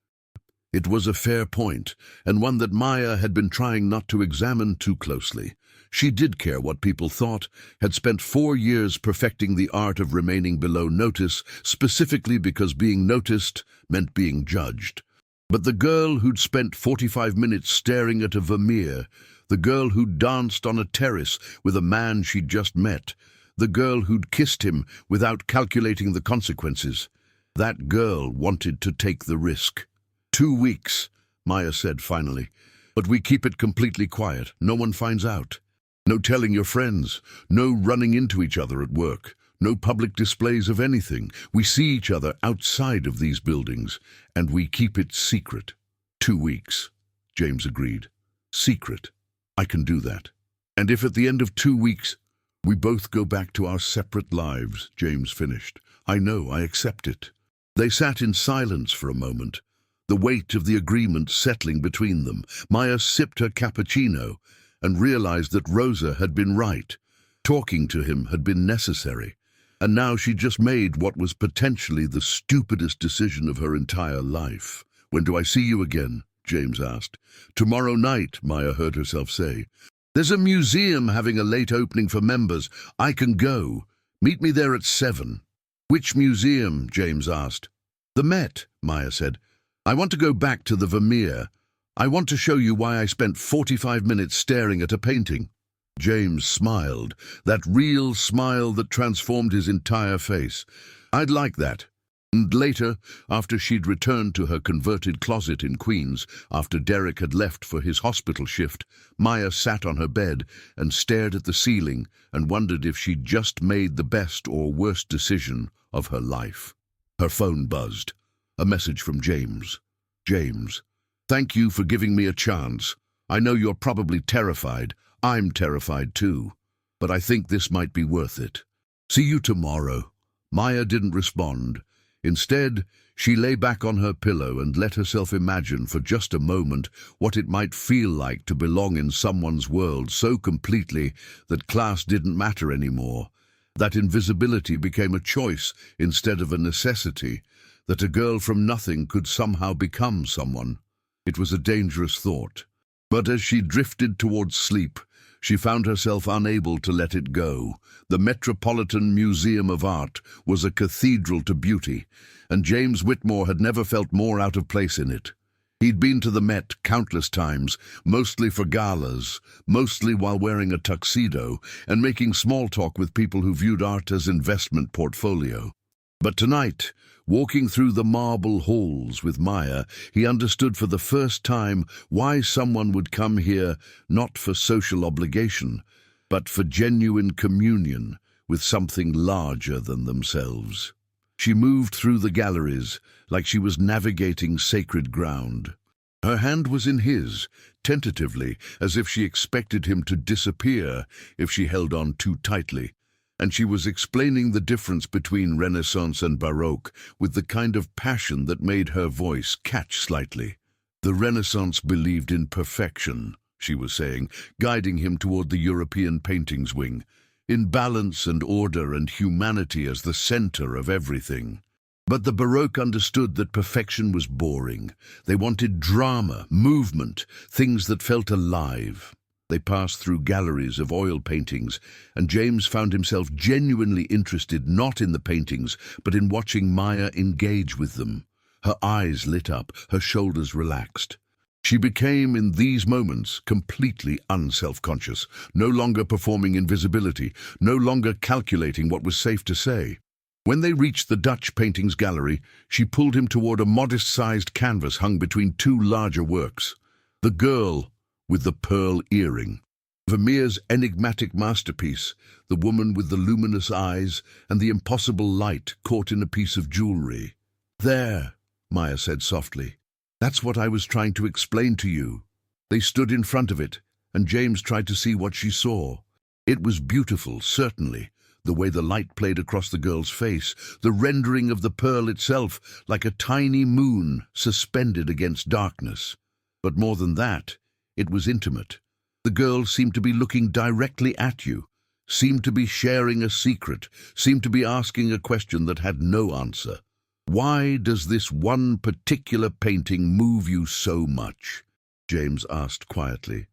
It was a fair point, and one that Maya had been trying not to examine too closely. She did care what people thought, had spent 4 years perfecting the art of remaining below notice, specifically because being noticed meant being judged. But the girl who'd spent 45 minutes staring at a Vermeer, the girl who'd danced on a terrace with a man she'd just met, the girl who'd kissed him without calculating the consequences, that girl wanted to take the risk. 2 weeks, Maya said finally, but we keep it completely quiet. No one finds out. No telling your friends, no running into each other at work, no public displays of anything. We see each other outside of these buildings, and we keep it secret. 2 weeks, James agreed. Secret. I can do that. And if at the end of 2 weeks We both go back to our separate lives, James finished. I know, I accept it. They sat in silence for a moment, the weight of the agreement settling between them. Maya sipped her cappuccino and realized that Rosa had been right. Talking to him had been necessary, and now she just made what was potentially the stupidest decision of her entire life. When do I see you again? James asked. Tomorrow night, Maya heard herself say. There's a museum having a late opening for members. I can go. Meet me there at 7. Which museum? James asked. The Met, Maya said. I want to go back to the Vermeer. I want to show you why I spent 45 minutes staring at a painting. James smiled, that real smile that transformed his entire face. I'd like that. And later, after she'd returned to her converted closet in Queens, after Derek had left for his hospital shift, Maya sat on her bed and stared at the ceiling and wondered if she'd just made the best or worst decision of her life. Her phone buzzed. A message from James. James, thank you for giving me a chance. I know you're probably terrified. I'm terrified too. But I think this might be worth it. See you tomorrow. Maya didn't respond. Instead, she lay back on her pillow and let herself imagine for just a moment what it might feel like to belong in someone's world so completely that class didn't matter anymore, that invisibility became a choice instead of a necessity, that a girl from nothing could somehow become someone. It was a dangerous thought. But as she drifted towards sleep, she found herself unable to let it go. The Metropolitan Museum of Art was a cathedral to beauty, and James Whitmore had never felt more out of place in it. He'd been to the Met countless times, mostly for galas, mostly while wearing a tuxedo, and making small talk with people who viewed art as investment portfolio. But tonight, walking through the marble halls with Maya, he understood for the first time why someone would come here not for social obligation, but for genuine communion with something larger than themselves. She moved through the galleries like she was navigating sacred ground. Her hand was in his, tentatively, as if she expected him to disappear if she held on too tightly. And she was explaining the difference between Renaissance and Baroque with the kind of passion that made her voice catch slightly. The Renaissance believed in perfection, she was saying, guiding him toward the European painting's wing, in balance and order and humanity as the center of everything. But the Baroque understood that perfection was boring. They wanted drama, movement, things that felt alive. They passed through galleries of oil paintings, and James found himself genuinely interested not in the paintings, but in watching Maya engage with them. Her eyes lit up, her shoulders relaxed. She became, in these moments, completely unself-conscious, no longer performing invisibility, no longer calculating what was safe to say. When they reached the Dutch paintings gallery, she pulled him toward a modest-sized canvas hung between two larger works. The Girl with the Pearl Earring. Vermeer's enigmatic masterpiece, the woman with the luminous eyes and the impossible light caught in a piece of jewelry. There, Maya said softly. That's what I was trying to explain to you. They stood in front of it, and James tried to see what she saw. It was beautiful, certainly, the way the light played across the girl's face, the rendering of the pearl itself like a tiny moon suspended against darkness. But more than that, it was intimate. The girl seemed to be looking directly at you, seemed to be sharing a secret, seemed to be asking a question that had no answer. Why does this one particular painting move you so much? James asked quietly.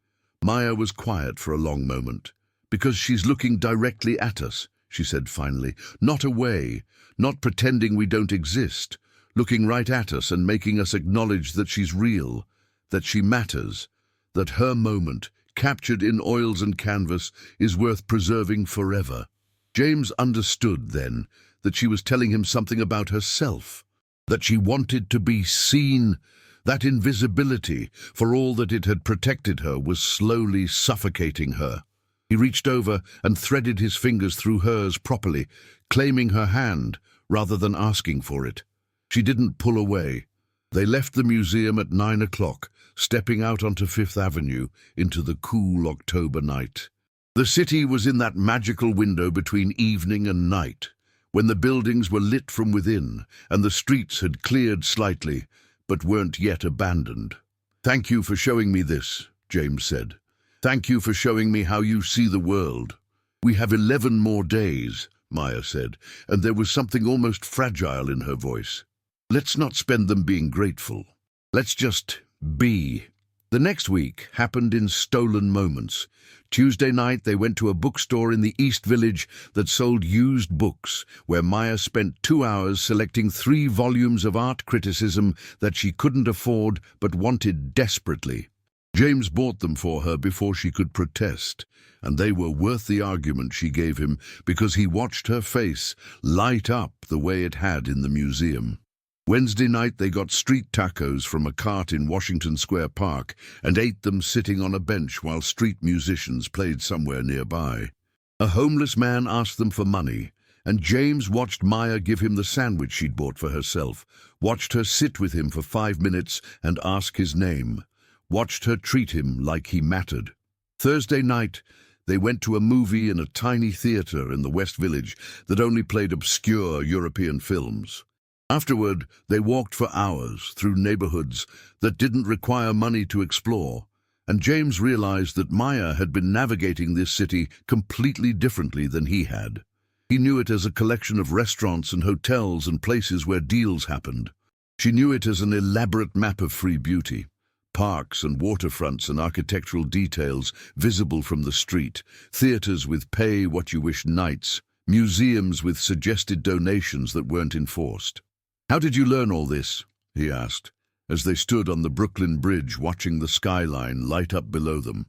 Maya was quiet for a long moment. Because she's looking directly at us, she said finally, not away, not pretending we don't exist, looking right at us and making us acknowledge that she's real, that she matters, that her moment, captured in oils and canvas, is worth preserving forever. James understood then that she was telling him something about herself, that she wanted to be seen, that invisibility, for all that it had protected her, was slowly suffocating her. He reached over and threaded his fingers through hers properly, claiming her hand rather than asking for it. She didn't pull away. They left the museum at 9 o'clock, stepping out onto Fifth Avenue into the cool October night. The city was in that magical window between evening and night, when the buildings were lit from within and the streets had cleared slightly, but weren't yet abandoned. "Thank you for showing me this," James said. "Thank you for showing me how you see the world." "We have 11 more days," Maya said, and there was something almost fragile in her voice. "Let's not spend them being grateful. Let's just be." The next week happened in stolen moments. Tuesday night they went to a bookstore in the East Village that sold used books, where Maya spent 2 hours selecting 3 volumes of art criticism that she couldn't afford but wanted desperately. James bought them for her before she could protest, and they were worth the argument she gave him because he watched her face light up the way it had in the museum. Wednesday night they got street tacos from a cart in Washington Square Park and ate them sitting on a bench while street musicians played somewhere nearby. A homeless man asked them for money, and James watched Maya give him the sandwich she'd bought for herself, watched her sit with him for 5 minutes and ask his name, watched her treat him like he mattered. Thursday night they went to a movie in a tiny theater in the West Village that only played obscure European films. Afterward, they walked for hours through neighborhoods that didn't require money to explore, and James realized that Maya had been navigating this city completely differently than he had. He knew it as a collection of restaurants and hotels and places where deals happened. She knew it as an elaborate map of free beauty, parks and waterfronts and architectural details visible from the street, theaters with pay-what-you-wish nights, museums with suggested donations that weren't enforced. "How did you learn all this?" he asked, as they stood on the Brooklyn Bridge watching the skyline light up below them.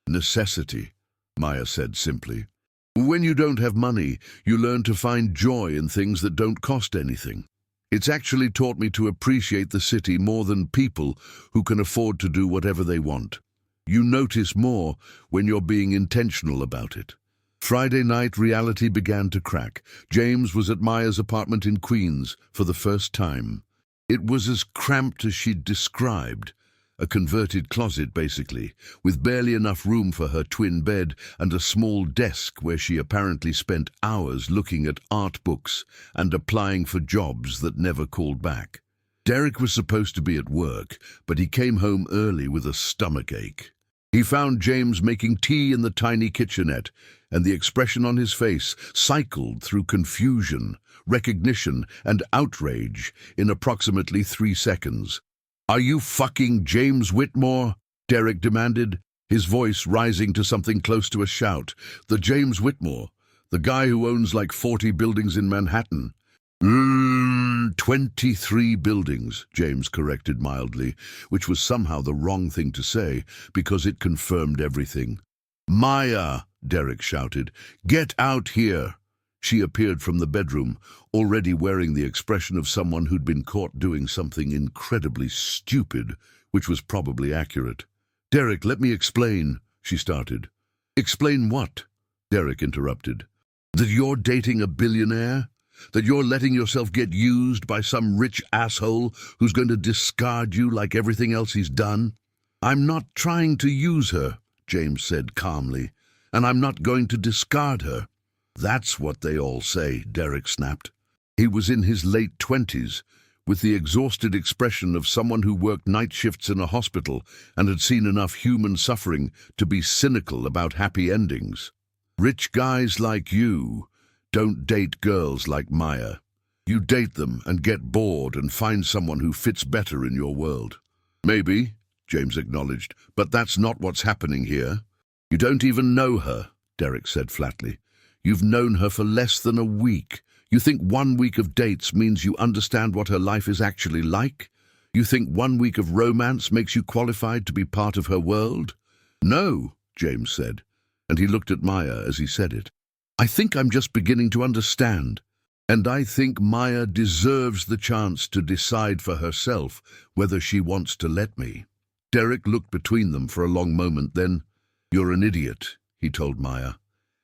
"Necessity," Maya said simply. "When you don't have money, you learn to find joy in things that don't cost anything. It's actually taught me to appreciate the city more than people who can afford to do whatever they want. You notice more when you're being intentional about it." Friday night, reality began to crack. James was at Maya's apartment in Queens for the first time. It was as cramped as she'd described. A converted closet, basically, with barely enough room for her twin bed and a small desk where she apparently spent hours looking at art books and applying for jobs that never called back. Derek was supposed to be at work, but he came home early with a stomachache. He found James making tea in the tiny kitchenette, and the expression on his face cycled through confusion, recognition, and outrage in approximately 3 seconds. "Are you fucking James Whitmore?" Derek demanded, his voice rising to something close to a shout. "The James Whitmore, the guy who owns like 40 buildings in Manhattan." 23 buildings, James corrected mildly, which was somehow the wrong thing to say, because it confirmed everything. "Maya!" Derek shouted. "Get out here!" She appeared from the bedroom, already wearing the expression of someone who'd been caught doing something incredibly stupid, which was probably accurate. "Derek, let me explain," she started. "Explain what?" Derek interrupted. "That you're dating a billionaire? That you're letting yourself get used by some rich asshole who's going to discard you like everything else he's done?" "I'm not trying to use her," James said calmly, "and I'm not going to discard her." "That's what they all say," Derek snapped. He was in his late 20s, with the exhausted expression of someone who worked night shifts in a hospital and had seen enough human suffering to be cynical about happy endings. "Rich guys like you don't date girls like Maya. You date them and get bored and find someone who fits better in your world." "Maybe," James acknowledged, "but that's not what's happening here." "You don't even know her," Derek said flatly. "You've known her for less than a week. You think 1 week of dates means you understand what her life is actually like? You think 1 week of romance makes you qualified to be part of her world?" "No," James said, and he looked at Maya as he said it. "I think I'm just beginning to understand. And I think Maya deserves the chance to decide for herself whether she wants to let me." Derek looked between them for a long moment, then, "You're an idiot," he told Maya.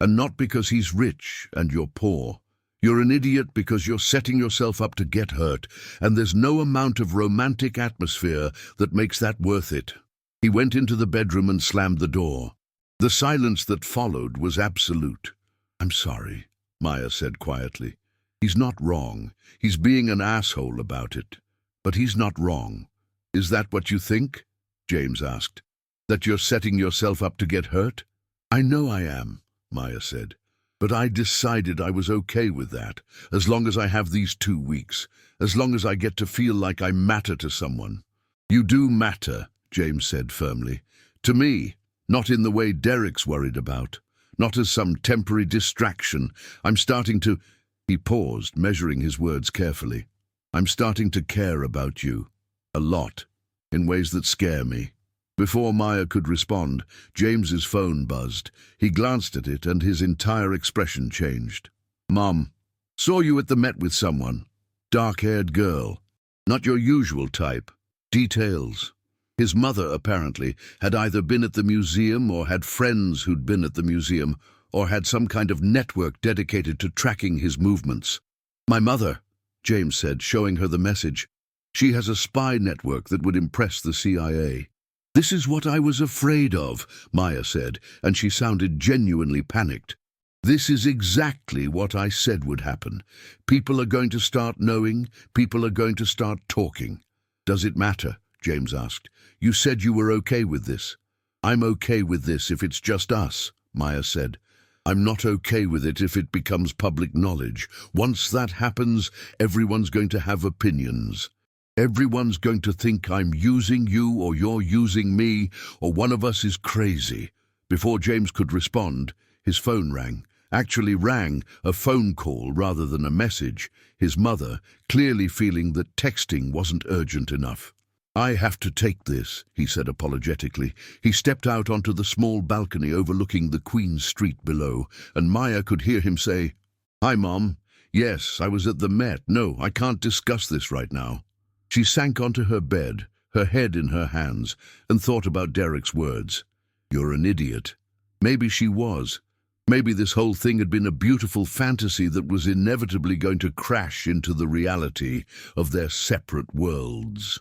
"And not because he's rich and you're poor. You're an idiot because you're setting yourself up to get hurt, and there's no amount of romantic atmosphere that makes that worth it." He went into the bedroom and slammed the door. The silence that followed was absolute. "I'm sorry," Maya said quietly. "He's not wrong. He's being an asshole about it. But he's not wrong." "Is that what you think?" James asked. "That you're setting yourself up to get hurt?" "I know I am," Maya said. "But I decided I was okay with that, as long as I have these 2 weeks, as long as I get to feel like I matter to someone." "You do matter," James said firmly. "To me, not in the way Derek's worried about, not as some temporary distraction. I'm starting to—" He paused, measuring his words carefully. "I'm starting to care about you. A lot. In ways that scare me." Before Maya could respond, James's phone buzzed. He glanced at it and his entire expression changed. "Mom, saw you at the Met with someone. Dark-haired girl. Not your usual type. Details." His mother, apparently, had either been at the museum or had friends who'd been at the museum or had some kind of network dedicated to tracking his movements. "My mother," James said, showing her the message. "She has a spy network that would impress the CIA." "This is what I was afraid of," Maya said, and she sounded genuinely panicked. "This is exactly what I said would happen. People are going to start knowing, people are going to start talking." "Does it matter?" James asked. "You said you were okay with this." "I'm okay with this if it's just us," Maya said. "I'm not okay with it if it becomes public knowledge. Once that happens, everyone's going to have opinions. Everyone's going to think I'm using you or you're using me or one of us is crazy." Before James could respond, his phone rang. Actually rang, a phone call rather than a message. His mother, clearly feeling that texting wasn't urgent enough. "I have to take this," he said apologetically. He stepped out onto the small balcony overlooking the Queen Street below, and Maya could hear him say, "Hi, Mom. Yes, I was at the Met. No, I can't discuss this right now." She sank onto her bed, her head in her hands, and thought about Derek's words. "You're an idiot." Maybe she was. Maybe this whole thing had been a beautiful fantasy that was inevitably going to crash into the reality of their separate worlds.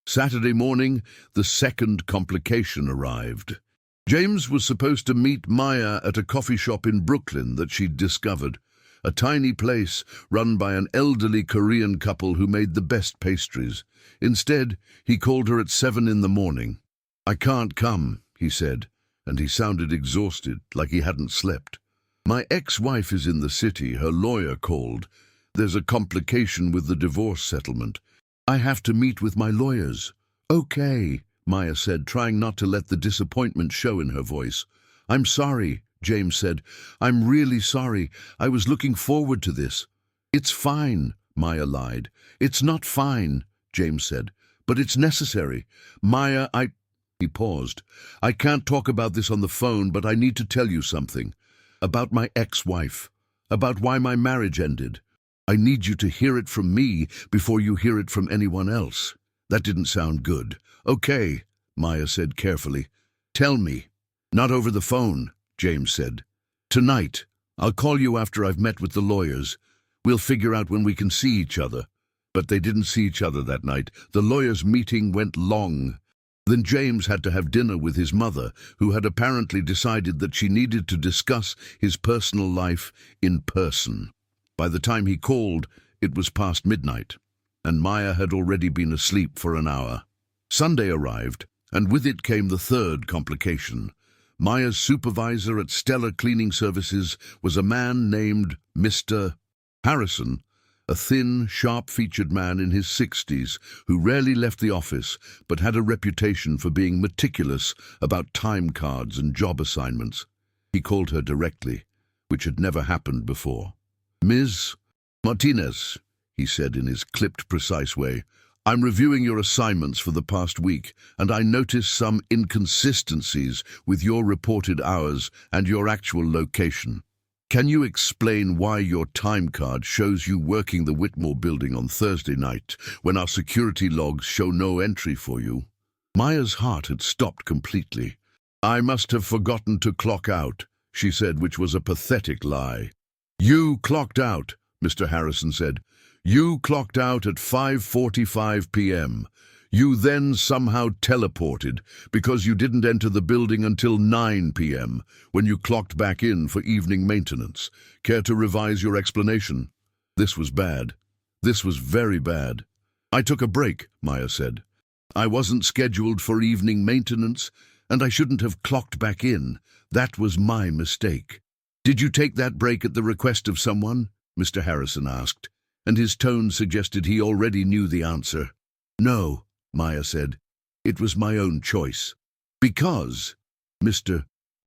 Saturday morning, the second complication arrived. James was supposed to meet Maya at a coffee shop in Brooklyn that she'd discovered. A tiny place run by an elderly Korean couple who made the best pastries. Instead, he called her at 7 in the morning. "I can't come," he said, and he sounded exhausted, like he hadn't slept. "My ex-wife is in the city. Her lawyer called. There's a complication with the divorce settlement. I have to meet with my lawyers." "Okay," Maya said, trying not to let the disappointment show in her voice. "I'm sorry," James said. "I'm really sorry. I was looking forward to this." "It's fine," Maya lied. "It's not fine," James said, "but it's necessary. Maya, He paused. "I can't talk about this on the phone, but I need to tell you something. About my ex-wife. About why my marriage ended. I need you to hear it from me before you hear it from anyone else." That didn't sound good. "Okay," Maya said carefully. "Tell me." "Not over the phone," James said. "Tonight. I'll call you after I've met with the lawyers. We'll figure out when we can see each other." But they didn't see each other that night. The lawyers' meeting went long. Then James had to have dinner with his mother, who had apparently decided that she needed to discuss his personal life in person. By the time he called, it was past midnight, and Maya had already been asleep for an hour. Sunday arrived, and with it came the third complication. Maya's supervisor at Stellar Cleaning Services was a man named Mr. Harrison, a thin, sharp-featured man in his 60s who rarely left the office but had a reputation for being meticulous about time cards and job assignments. He called her directly, which had never happened before. "Ms. Martinez," he said in his clipped, precise way, "I'm reviewing your assignments for the past week, and I noticed some inconsistencies with your reported hours and your actual location. Can you explain why your time card shows you working the Whitmore building on Thursday night when our security logs show no entry for you?" Maya's heart had stopped completely. "I must have forgotten to clock out," she said, which was a pathetic lie. "You clocked out," Mr. Harrison said. "You clocked out at 5:45 p.m. You then somehow teleported because you didn't enter the building until 9 p.m. when you clocked back in for evening maintenance. Care to revise your explanation? This was bad. This was very bad. I took a break, Maya said. I wasn't scheduled for evening maintenance, and I shouldn't have clocked back in. That was my mistake. Did you take that break at the request of someone? Mr. Harrison asked, and his tone suggested he already knew the answer. No, Maya said. It was my own choice. Because, Mr.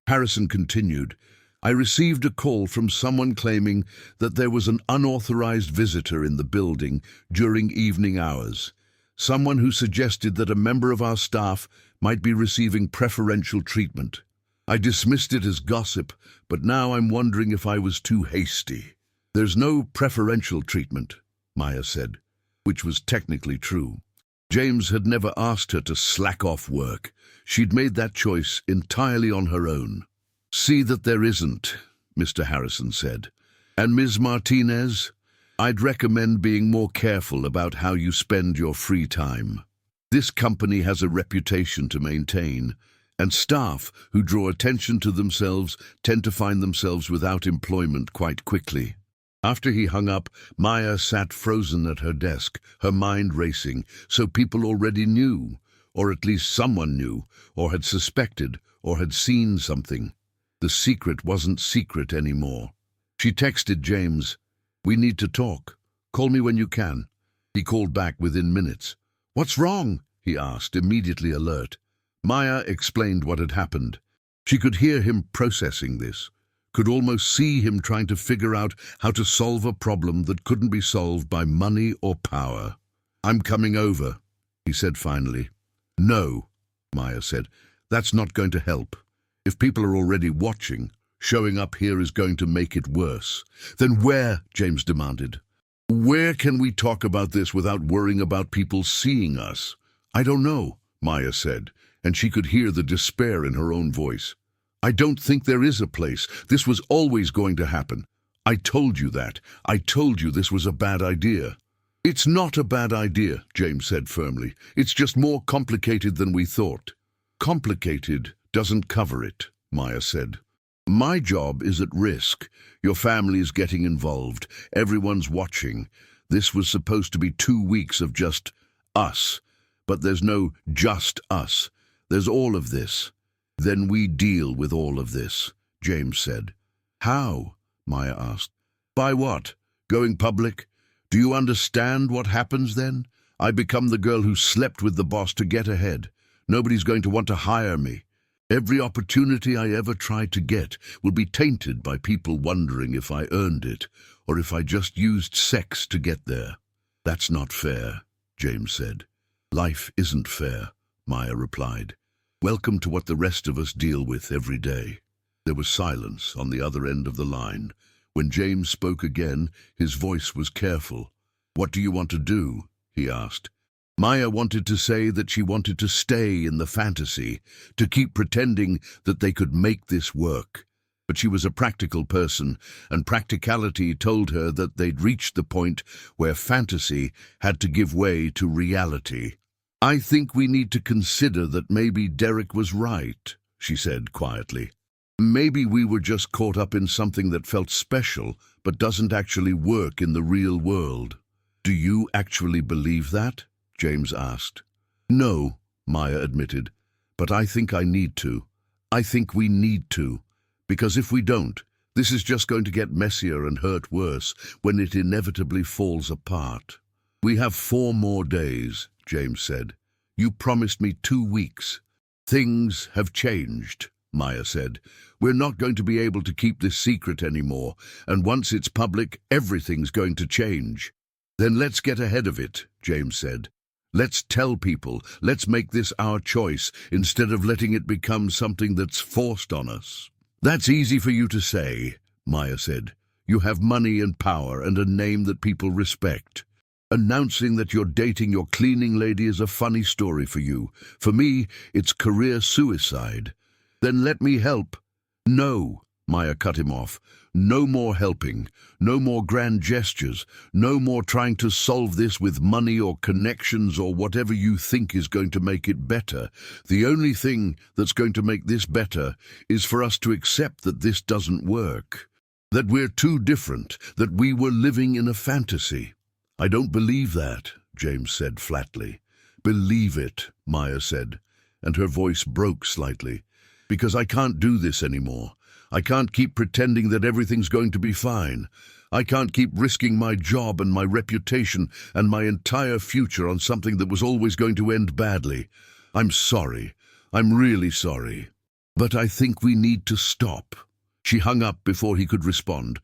Harrison continued, I received a call from someone claiming that there was an unauthorized visitor in the building during evening hours. Someone who suggested that a member of our staff might be receiving preferential treatment. I dismissed it as gossip, but now I'm wondering if I was too hasty. There's no preferential treatment, Maya said, which was technically true. James had never asked her to slack off work. She'd made that choice entirely on her own. See that there isn't, Mr. Harrison said. And Ms. Martinez, I'd recommend being more careful about how you spend your free time. This company has a reputation to maintain, and staff who draw attention to themselves tend to find themselves without employment quite quickly. After he hung up, Maya sat frozen at her desk, her mind racing, so people already knew, or at least someone knew, or had suspected, or had seen something. The secret wasn't secret anymore. She texted James, "We need to talk. Call me when you can." He called back within minutes. "What's wrong?" he asked, immediately alert. Maya explained what had happened. She could hear him processing this, could almost see him trying to figure out how to solve a problem that couldn't be solved by money or power. "I'm coming over," he said finally. "No," Maya said. "That's not going to help. If people are already watching, showing up here is going to make it worse." "Then where?" James demanded. "Where can we talk about this without worrying about people seeing us?" "I don't know," Maya said, and she could hear the despair in her own voice. "I don't think there is a place. This was always going to happen. I told you that. I told you this was a bad idea." "It's not a bad idea," James said firmly. "It's just more complicated than we thought." "Complicated doesn't cover it," Maya said. "My job is at risk. Your family is getting involved. Everyone's watching. This was supposed to be 2 weeks of just us. But there's no just us. There's all of this. Then we deal with all of this," James said. "How?" Maya asked. "By what? Going public? Do you understand what happens then? I become the girl who slept with the boss to get ahead. Nobody's going to want to hire me. Every opportunity I ever tried to get will be tainted by people wondering if I earned it, or if I just used sex to get there." "That's not fair," James said. "Life isn't fair," Maya replied. "Welcome to what the rest of us deal with every day." There was silence on the other end of the line. When James spoke again, his voice was careful. "What do you want to do?" he asked. Maya wanted to say that she wanted to stay in the fantasy, to keep pretending that they could make this work. But she was a practical person, and practicality told her that they'd reached the point where fantasy had to give way to reality. "I think we need to consider that maybe Derek was right," she said quietly. "Maybe we were just caught up in something that felt special but doesn't actually work in the real world." "Do you actually believe that?" James asked. "No," Maya admitted, "but I think I need to. I think we need to. Because if we don't, this is just going to get messier and hurt worse when it inevitably falls apart." "We have 4 more days," James said. "You promised me 2 weeks. Things have changed," Maya said. "We're not going to be able to keep this secret anymore, and once it's public, everything's going to change." "Then let's get ahead of it," James said. "Let's tell people, let's make this our choice, instead of letting it become something that's forced on us." "That's easy for you to say," Maya said. "You have money and power and a name that people respect. Announcing that you're dating your cleaning lady is a funny story for you. For me, it's career suicide." "Then let me help." "No," Maya cut him off. No more helping, no more grand gestures, no more trying to solve this with money or connections or whatever you think is going to make it better. The only thing that's going to make this better is for us to accept that this doesn't work, that we're too different, that we were living in a fantasy. I don't believe that, James said flatly. Believe it, Maya said, and her voice broke slightly. Because I can't do this anymore. I can't keep pretending that everything's going to be fine. I can't keep risking my job and my reputation and my entire future on something that was always going to end badly. I'm sorry. I'm really sorry. But I think we need to stop. She hung up before he could respond.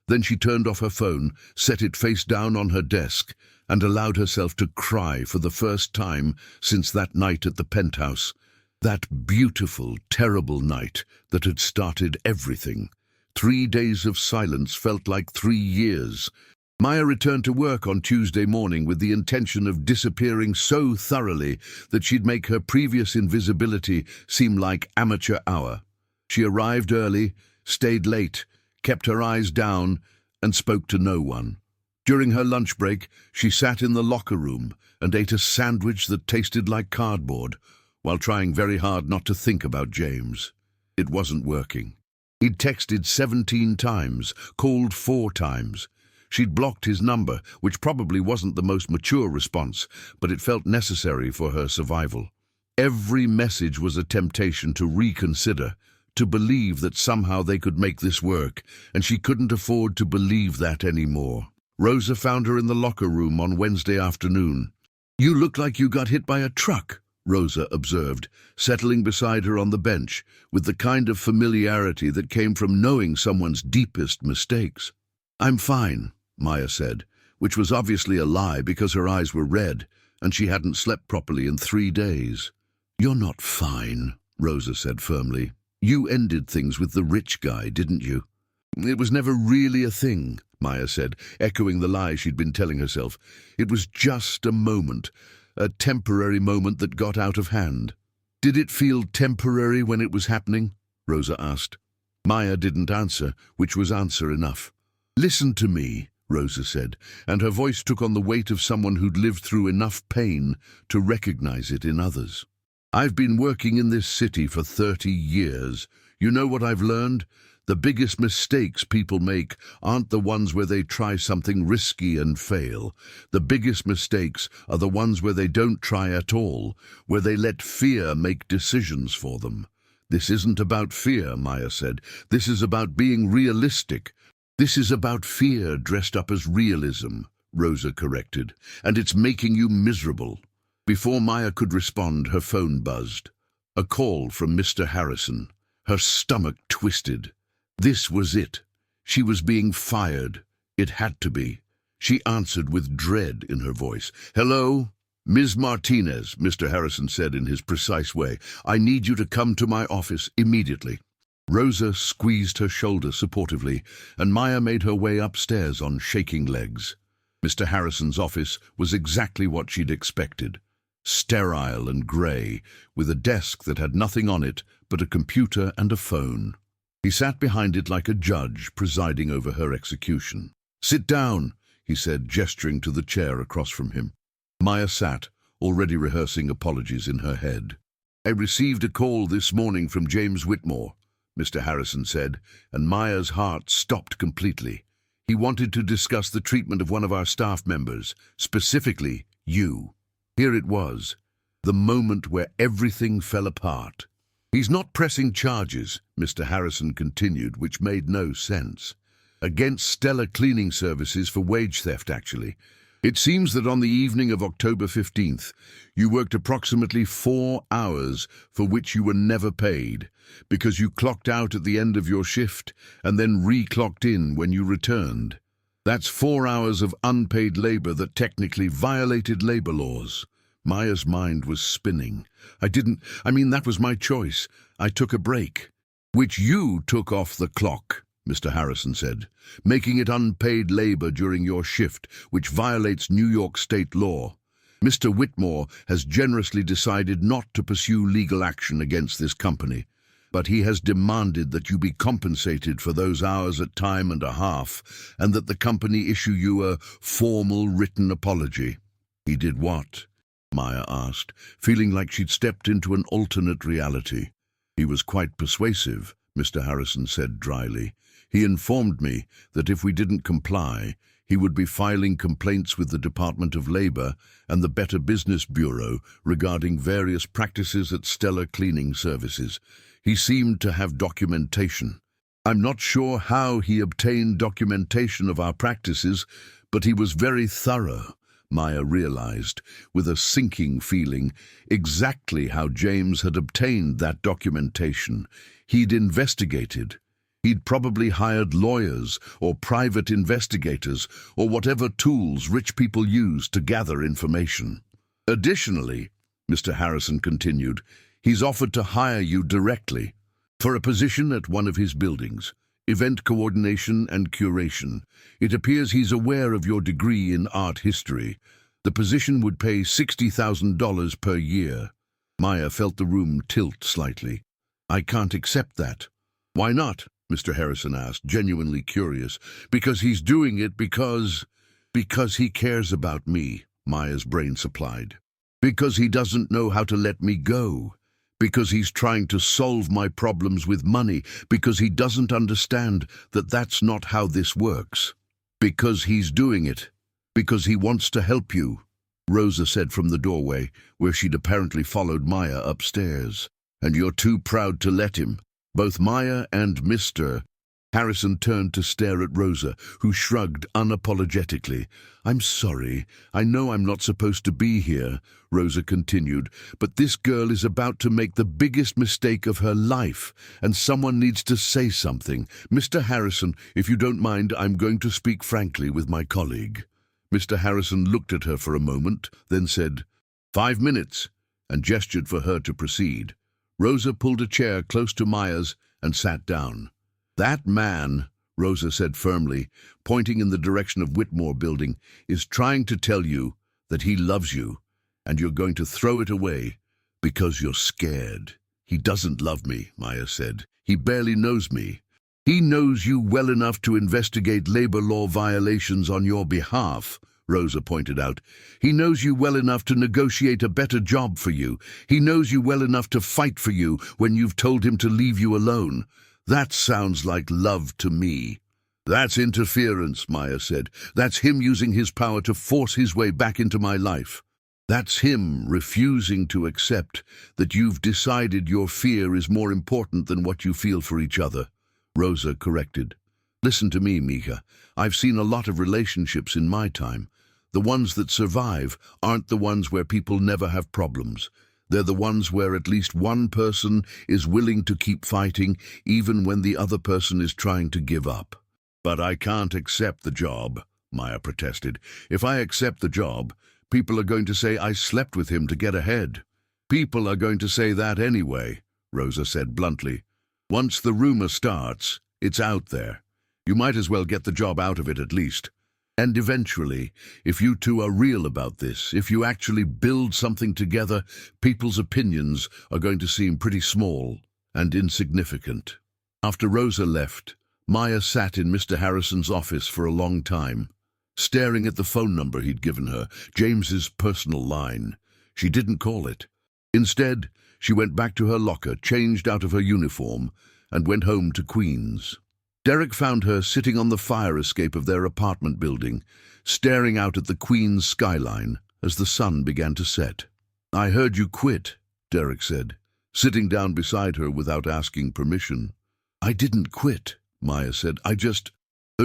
Then she turned off her phone, set it face down on her desk, and allowed herself to cry for the first time since that night at the penthouse. That beautiful, terrible night that had started everything. 3 days of silence felt like 3 years. Maya returned to work on Tuesday morning with the intention of disappearing so thoroughly that she'd make her previous invisibility seem like amateur hour. She arrived early, stayed late, kept her eyes down, and spoke to no one. During her lunch break, she sat in the locker room and ate a sandwich that tasted like cardboard, while trying very hard not to think about James. It wasn't working. He'd texted 17 times, called 4 times. She'd blocked his number, which probably wasn't the most mature response, but it felt necessary for her survival. Every message was a temptation to reconsider, to believe that somehow they could make this work, and she couldn't afford to believe that anymore. Rosa found her in the locker room on Wednesday afternoon. "You look like you got hit by a truck," Rosa observed, settling beside her on the bench, with the kind of familiarity that came from knowing someone's deepest mistakes. "I'm fine," Maya said, which was obviously a lie because her eyes were red, and she hadn't slept properly in 3 days. "You're not fine," Rosa said firmly. "You ended things with the rich guy, didn't you?" "It was never really a thing," Maya said, echoing the lie she'd been telling herself. "It was just a moment. A temporary moment that got out of hand." "Did it feel temporary when it was happening?" Rosa asked. Maya didn't answer, which was answer enough. "Listen to me," Rosa said, and her voice took on the weight of someone who'd lived through enough pain to recognize it in others. "I've been working in this city for 30 years. You know what I've learned? The biggest mistakes people make aren't the ones where they try something risky and fail. The biggest mistakes are the ones where they don't try at all, where they let fear make decisions for them." "This isn't about fear," Maya said. "This is about being realistic." "This is about fear dressed up as realism," Rosa corrected, "and it's making you miserable." Before Maya could respond, her phone buzzed. A call from Mr. Harrison. Her stomach twisted. This was it. She was being fired. It had to be. She answered with dread in her voice. "Hello? Ms. Martinez," Mr. Harrison said in his precise way. "I need you to come to my office immediately." Rosa squeezed her shoulder supportively, and Maya made her way upstairs on shaking legs. Mr. Harrison's office was exactly what she'd expected. Sterile and grey, with a desk that had nothing on it but a computer and a phone. He sat behind it like a judge presiding over her execution. "Sit down," he said, gesturing to the chair across from him. Maya sat, already rehearsing apologies in her head. "I received a call this morning from James Whitmore," Mr. Harrison said, and Maya's heart stopped completely. "He wanted to discuss the treatment of one of our staff members, specifically you." Here it was, the moment where everything fell apart. "He's not pressing charges," Mr. Harrison continued, which made no sense. "Against Stellar Cleaning Services for wage theft, actually. It seems that on the evening of October 15th, you worked approximately 4 hours for which you were never paid, because you clocked out at the end of your shift and then re-clocked in when you returned. That's 4 hours of unpaid labor that technically violated labor laws." Maya's mind was spinning. That was my choice. I took a break." "Which you took off the clock," Mr. Harrison said, "making it unpaid labor during your shift, which violates New York state law. Mr. Whitmore has generously decided not to pursue legal action against this company. but he has demanded that you be compensated for those hours at time and a half, and that the company issue you a formal written apology." "He did what?" Maya asked, feeling like she'd stepped into an alternate reality. "He was quite persuasive," Mr. Harrison said dryly. "He informed me that if we didn't comply, he would be filing complaints with the Department of Labor and the Better Business Bureau regarding various practices at Stellar Cleaning Services. He seemed to have documentation. I'm not sure how he obtained documentation of our practices, but he was very thorough." Maya realized, with a sinking feeling, exactly how James had obtained that documentation. He'd investigated. He'd probably hired lawyers or private investigators or whatever tools rich people use to gather information. "Additionally," Mr. Harrison continued, "he's offered to hire you directly for a position at one of his buildings. Event coordination and curation. It appears he's aware of your degree in art history. The position would pay $60,000 per year." Maya felt the room tilt slightly. "I can't accept that." "Why not?" Mr. Harrison asked, genuinely curious. "Because he's doing it because he cares about me," Maya's brain supplied. "Because he doesn't know how to let me go. Because he's trying to solve my problems with money, because he doesn't understand that that's not how this works. Because he's doing it. Because he wants to help you," Rosa said from the doorway, where she'd apparently followed Maya upstairs. "And you're too proud to let him." Both Maya and Mr. Harrison turned to stare at Rosa, who shrugged unapologetically. "I'm sorry. I know I'm not supposed to be here," Rosa continued, "but this girl is about to make the biggest mistake of her life, and someone needs to say something. Mr. Harrison, if you don't mind, I'm going to speak frankly with my colleague." Mr. Harrison looked at her for a moment, then said, "5 minutes," and gestured for her to proceed. Rosa pulled a chair close to Maya's and sat down. "That man," Rosa said firmly, pointing in the direction of Whitmore Building, "is trying to tell you that he loves you, and you're going to throw it away because you're scared." "He doesn't love me," Maya said. "He barely knows me. He knows you well enough to investigate labor law violations on your behalf," Rosa pointed out. "He knows you well enough to negotiate a better job for you. He knows you well enough to fight for you when you've told him to leave you alone. That sounds like love to me." "That's interference," Maya said. "That's him using his power to force his way back into my life. That's him refusing to accept that you've decided your fear is more important than what you feel for each other," Rosa corrected. "Listen to me, Mika. I've seen a lot of relationships in my time. The ones that survive aren't the ones where people never have problems. They're the ones where at least one person is willing to keep fighting even when the other person is trying to give up." "But I can't accept the job," Maya protested. "If I accept the job, people are going to say I slept with him to get ahead." "People are going to say that anyway," Rosa said bluntly. "Once the rumor starts, it's out there. You might as well get the job out of it at least. And eventually, if you two are real about this, if you actually build something together, people's opinions are going to seem pretty small and insignificant." After Rosa left, Maya sat in Mr. Harrison's office for a long time, staring at the phone number he'd given her, James's personal line. She didn't call it. Instead, she went back to her locker, changed out of her uniform, and went home to Queens. Derek found her sitting on the fire escape of their apartment building, staring out at the Queens skyline as the sun began to set. "I heard you quit," Derek said, sitting down beside her without asking permission. "I didn't quit," Maya said. "I just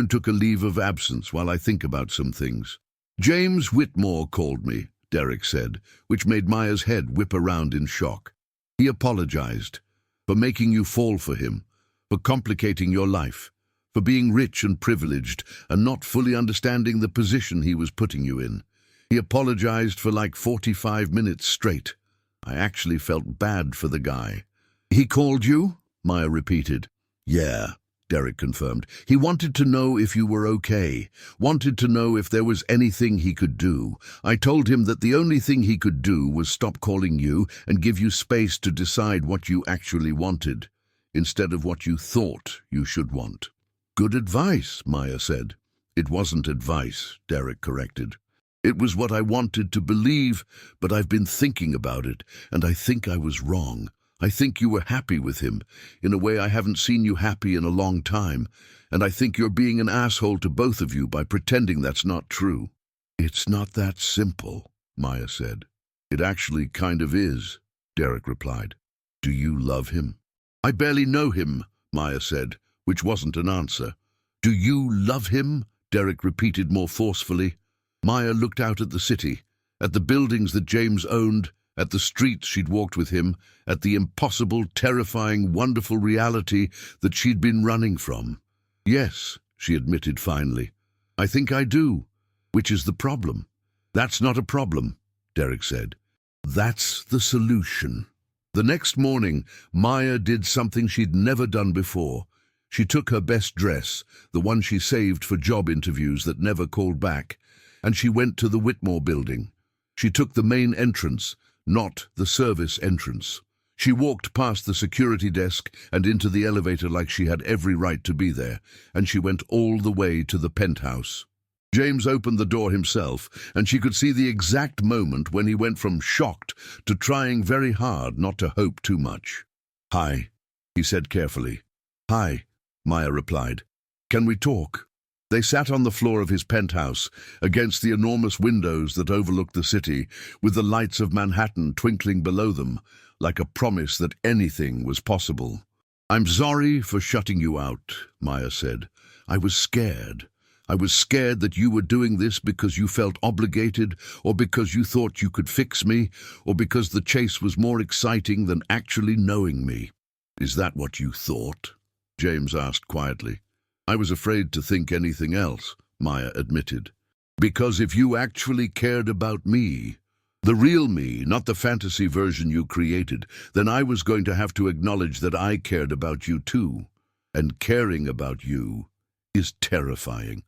took a leave of absence while I think about some things." "James Whitmore called me," Derek said, which made Maya's head whip around in shock. "He apologized for making you fall for him, for complicating your life, for being rich and privileged and not fully understanding the position he was putting you in. He apologized for like 45 minutes straight. I actually felt bad for the guy." "He called you?" Maya repeated. "Yeah," Derek confirmed. "He wanted to know if you were okay, wanted to know if there was anything he could do. I told him that the only thing he could do was stop calling you and give you space to decide what you actually wanted. instead of what you thought you should want. Good advice, Maya said. It wasn't advice, Derek corrected. It was what I wanted to believe, but I've been thinking about it, and I think I was wrong. I think you were happy with him, in a way I haven't seen you happy in a long time, and I think you're being an asshole to both of you by pretending that's not true. It's not that simple, Maya said. It actually kind of is, Derek replied. Do you love him? I barely know him, Maya said, which wasn't an answer. Do you love him? Derek repeated more forcefully. Maya looked out at the city, at the buildings that James owned, at the streets she'd walked with him, at the impossible, terrifying, wonderful reality that she'd been running from. Yes, she admitted finally. I think I do. Which is the problem? That's not a problem, Derek said. That's the solution. The next morning, Maya did something she'd never done before. She took her best dress, the one she saved for job interviews that never called back, and she went to the Whitmore building. She took the main entrance, not the service entrance. She walked past the security desk and into the elevator like she had every right to be there, and she went all the way to the penthouse. James opened the door himself, and she could see the exact moment when he went from shocked to trying very hard not to hope too much. Hi, he said carefully. Hi, Maya replied. Can we talk? They sat on the floor of his penthouse, against the enormous windows that overlooked the city, with the lights of Manhattan twinkling below them, like a promise that anything was possible. I'm sorry for shutting you out, Maya said. I was scared. I was scared that you were doing this because you felt obligated, or because you thought you could fix me, or because the chase was more exciting than actually knowing me. Is that what you thought? James asked quietly. I was afraid to think anything else, Maya admitted. Because if you actually cared about me, the real me, not the fantasy version you created, then I was going to have to acknowledge that I cared about you too. And caring about you is terrifying.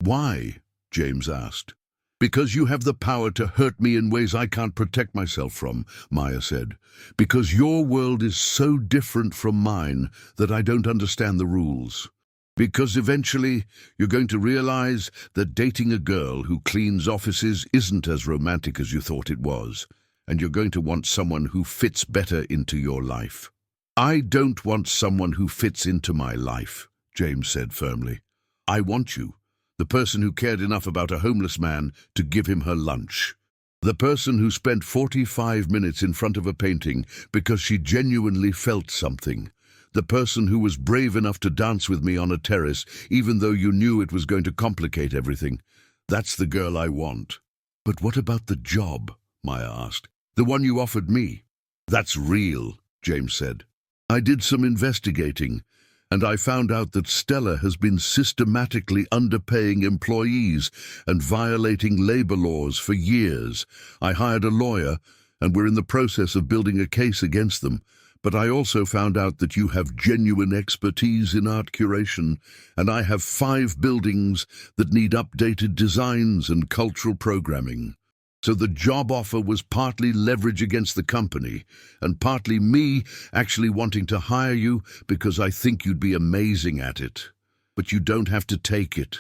Why? James asked. Because you have the power to hurt me in ways I can't protect myself from, Maya said. Because your world is so different from mine that I don't understand the rules. Because eventually you're going to realize that dating a girl who cleans offices isn't as romantic as you thought it was, and you're going to want someone who fits better into your life. I don't want someone who fits into my life, James said firmly. I want you. The person who cared enough about a homeless man to give him her lunch. The person who spent 45 minutes in front of a painting because she genuinely felt something. The person who was brave enough to dance with me on a terrace even though you knew it was going to complicate everything. That's the girl I want. But what about the job? Maya asked. The one you offered me. That's real, James said. I did some investigating, and I found out that Stella has been systematically underpaying employees and violating labor laws for years. I hired a lawyer, and we're in the process of building a case against them. But I also found out that you have genuine expertise in art curation, and I have 5 buildings that need updated designs and cultural programming. So the job offer was partly leverage against the company, and partly me actually wanting to hire you because I think you'd be amazing at it. But you don't have to take it.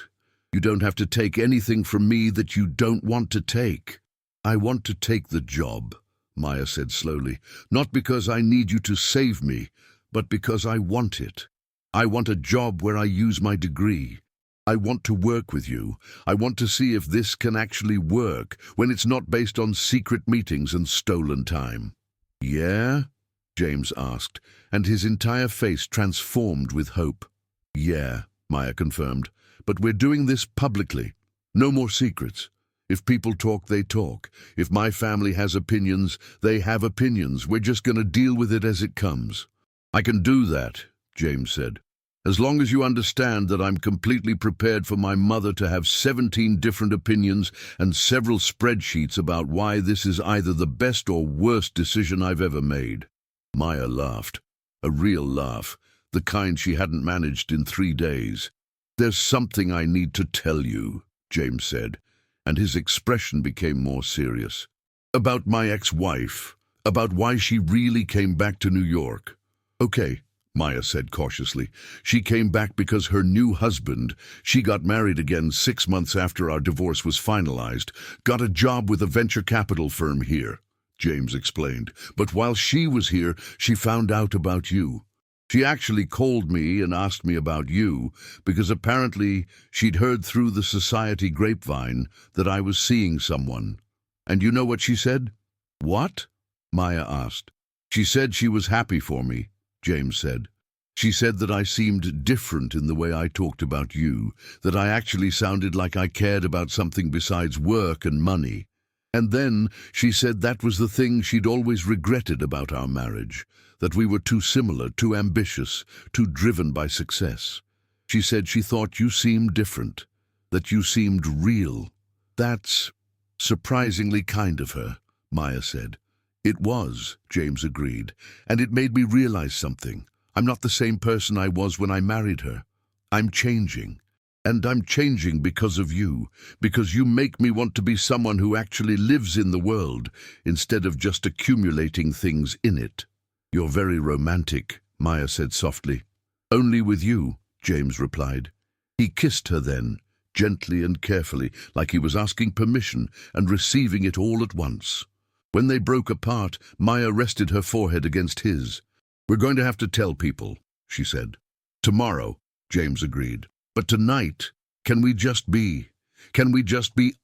You don't have to take anything from me that you don't want to take. I want to take the job, Maya said slowly, not because I need you to save me, but because I want it. I want a job where I use my degree. I want to work with you. I want to see if this can actually work when it's not based on secret meetings and stolen time. Yeah? James asked, and his entire face transformed with hope. Yeah, Maya confirmed, but we're doing this publicly. No more secrets. If people talk, they talk. If my family has opinions, they have opinions. We're just going to deal with it as it comes. I can do that, James said. As long as you understand that I'm completely prepared for my mother to have 17 different opinions and several spreadsheets about why this is either the best or worst decision I've ever made. Maya laughed. A real laugh, the kind she hadn't managed in 3 days. There's something I need to tell you, James said, and his expression became more serious. About my ex-wife, about why she really came back to New York. Okay, Maya said cautiously. She came back because her new husband, she got married again 6 months after our divorce was finalized, got a job with a venture capital firm here, James explained. But while she was here, she found out about you. She actually called me and asked me about you because apparently she'd heard through the society grapevine that I was seeing someone. And you know what she said? What? Maya asked. She said she was happy for me, James said. She said that I seemed different in the way I talked about you, that I actually sounded like I cared about something besides work and money. And then she said that was the thing she'd always regretted about our marriage, that we were too similar, too ambitious, too driven by success. She said she thought you seemed different, that you seemed real. That's surprisingly kind of her, Maya said. It was, James agreed, and it made me realize something. I'm not the same person I was when I married her. I'm changing. And I'm changing because of you, because you make me want to be someone who actually lives in the world, instead of just accumulating things in it. You're very romantic, Maya said softly. Only with you, James replied. He kissed her then, gently and carefully, like he was asking permission and receiving it all at once. When they broke apart, Maya rested her forehead against his. We're going to have to tell people, she said. Tomorrow, James agreed. But tonight, can we just be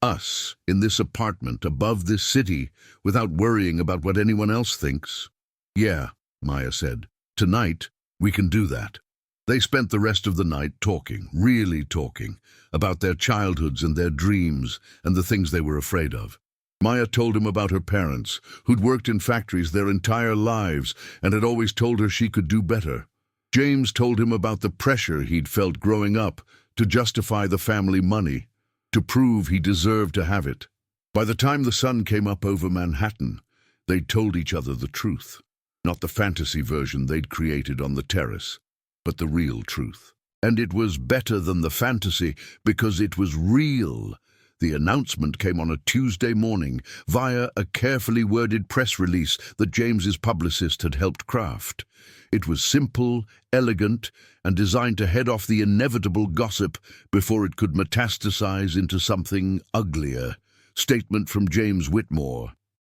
us in this apartment above this city without worrying about what anyone else thinks? Yeah, Maya said. Tonight, we can do that. They spent the rest of the night talking, really talking, about their childhoods and their dreams and the things they were afraid of. Maya told him about her parents, who'd worked in factories their entire lives and had always told her she could do better. James told him about the pressure he'd felt growing up to justify the family money, to prove he deserved to have it. By the time the sun came up over Manhattan, they'd told each other the truth. Not the fantasy version they'd created on the terrace, but the real truth. And it was better than the fantasy because it was real. The announcement came on a Tuesday morning via a carefully worded press release that James's publicist had helped craft. It was simple, elegant, and designed to head off the inevitable gossip before it could metastasize into something uglier. Statement from James Whitmore.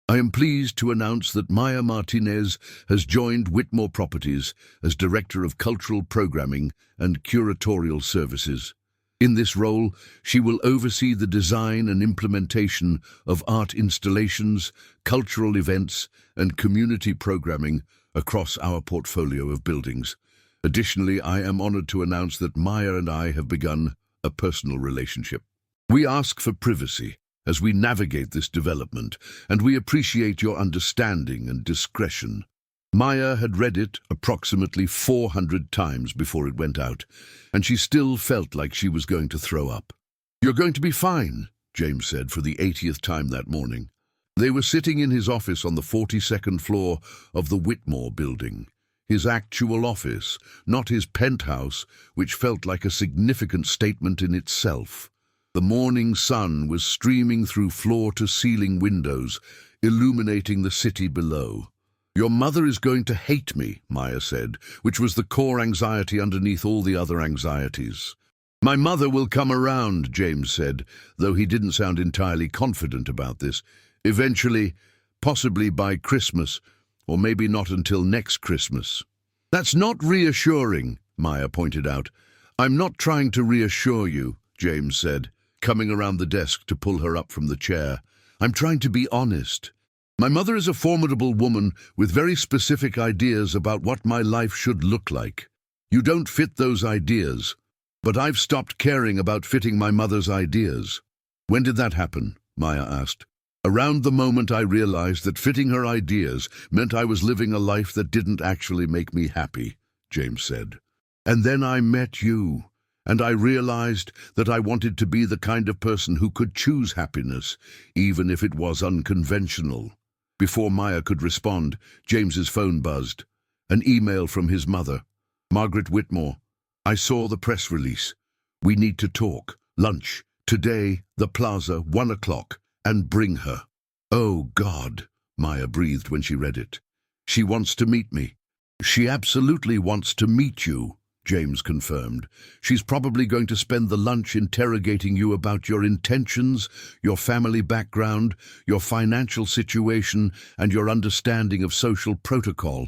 I am pleased to announce that Maya Martinez has joined Whitmore Properties as Director of Cultural Programming and Curatorial Services. In this role, she will oversee the design and implementation of art installations, cultural events, and community programming across our portfolio of buildings. Additionally, I am honored to announce that Maya and I have begun a personal relationship. We ask for privacy as we navigate this development, and we appreciate your understanding and discretion. Maya had read it approximately 400 times before it went out, and she still felt like she was going to throw up. You're going to be fine, James said for the 80th time that morning. They were sitting in his office on the 42nd floor of the Whitmore building. His actual office, not his penthouse, which felt like a significant statement in itself. The morning sun was streaming through floor-to-ceiling windows, illuminating the city below. Your mother is going to hate me, Maya said, which was the core anxiety underneath all the other anxieties. My mother will come around, James said, though he didn't sound entirely confident about this. Eventually, possibly by Christmas, or maybe not until next Christmas. That's not reassuring, Maya pointed out. I'm not trying to reassure you, James said, coming around the desk to pull her up from the chair. I'm trying to be honest. My mother is a formidable woman with very specific ideas about what my life should look like. You don't fit those ideas, but I've stopped caring about fitting my mother's ideas. When did that happen? Maya asked. Around the moment I realized that fitting her ideas meant I was living a life that didn't actually make me happy, James said. And then I met you, and I realized that I wanted to be the kind of person who could choose happiness, even if it was unconventional. Before Maya could respond, James's phone buzzed. An email from his mother. Margaret Whitmore. I saw the press release. We need to talk. Lunch. Today, the plaza, 1 o'clock. And bring her. Oh, God, Maya breathed when she read it. She wants to meet me. She absolutely wants to meet you, James confirmed. She's probably going to spend the lunch interrogating you about your intentions, your family background, your financial situation, and your understanding of social protocol.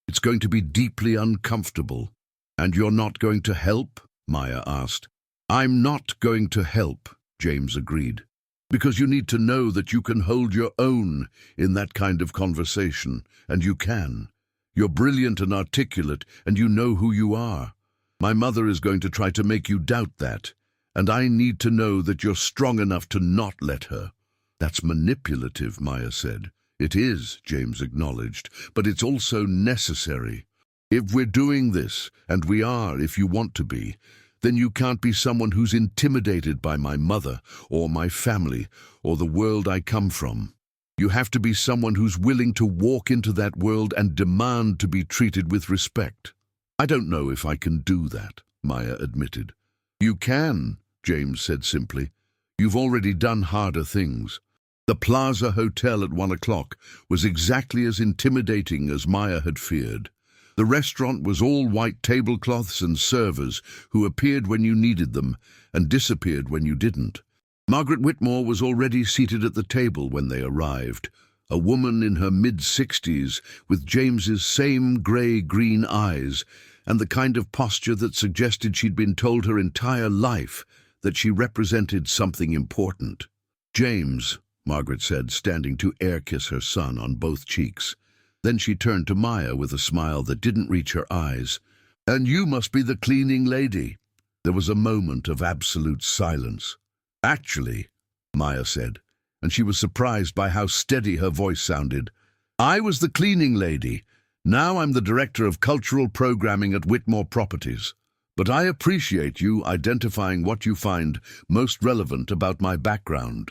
It's going to be deeply uncomfortable. And you're not going to help? Maya asked. I'm not going to help, James agreed. Because you need to know that you can hold your own in that kind of conversation, and you can. You're brilliant and articulate, and you know who you are. My mother is going to try to make you doubt that, and I need to know that you're strong enough to not let her. That's manipulative, Maya said. It is, James acknowledged, but it's also necessary. If we're doing this, and we are if you want to be, then you can't be someone who's intimidated by my mother, or my family, or the world I come from. You have to be someone who's willing to walk into that world and demand to be treated with respect. I don't know if I can do that, Maya admitted. You can, James said simply. You've already done harder things. The Plaza Hotel at 1 o'clock was exactly as intimidating as Maya had feared. The restaurant was all white tablecloths and servers who appeared when you needed them and disappeared when you didn't. Margaret Whitmore was already seated at the table when they arrived, a woman in her mid-60s with James's same grey-green eyes and the kind of posture that suggested she'd been told her entire life that she represented something important. James, Margaret said, standing to air-kiss her son on both cheeks. Then she turned to Maya with a smile that didn't reach her eyes. And you must be the cleaning lady. There was a moment of absolute silence. Actually, Maya said, and she was surprised by how steady her voice sounded. I was the cleaning lady. Now I'm the director of cultural programming at Whitmore Properties. But I appreciate you identifying what you find most relevant about my background.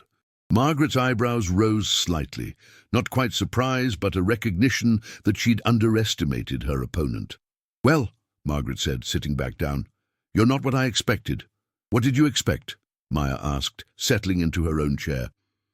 Margaret's eyebrows rose slightly, not quite surprise, but a recognition that she'd underestimated her opponent. Well, Margaret said, sitting back down, you're not what I expected. What did you expect? Maya asked, settling into her own chair.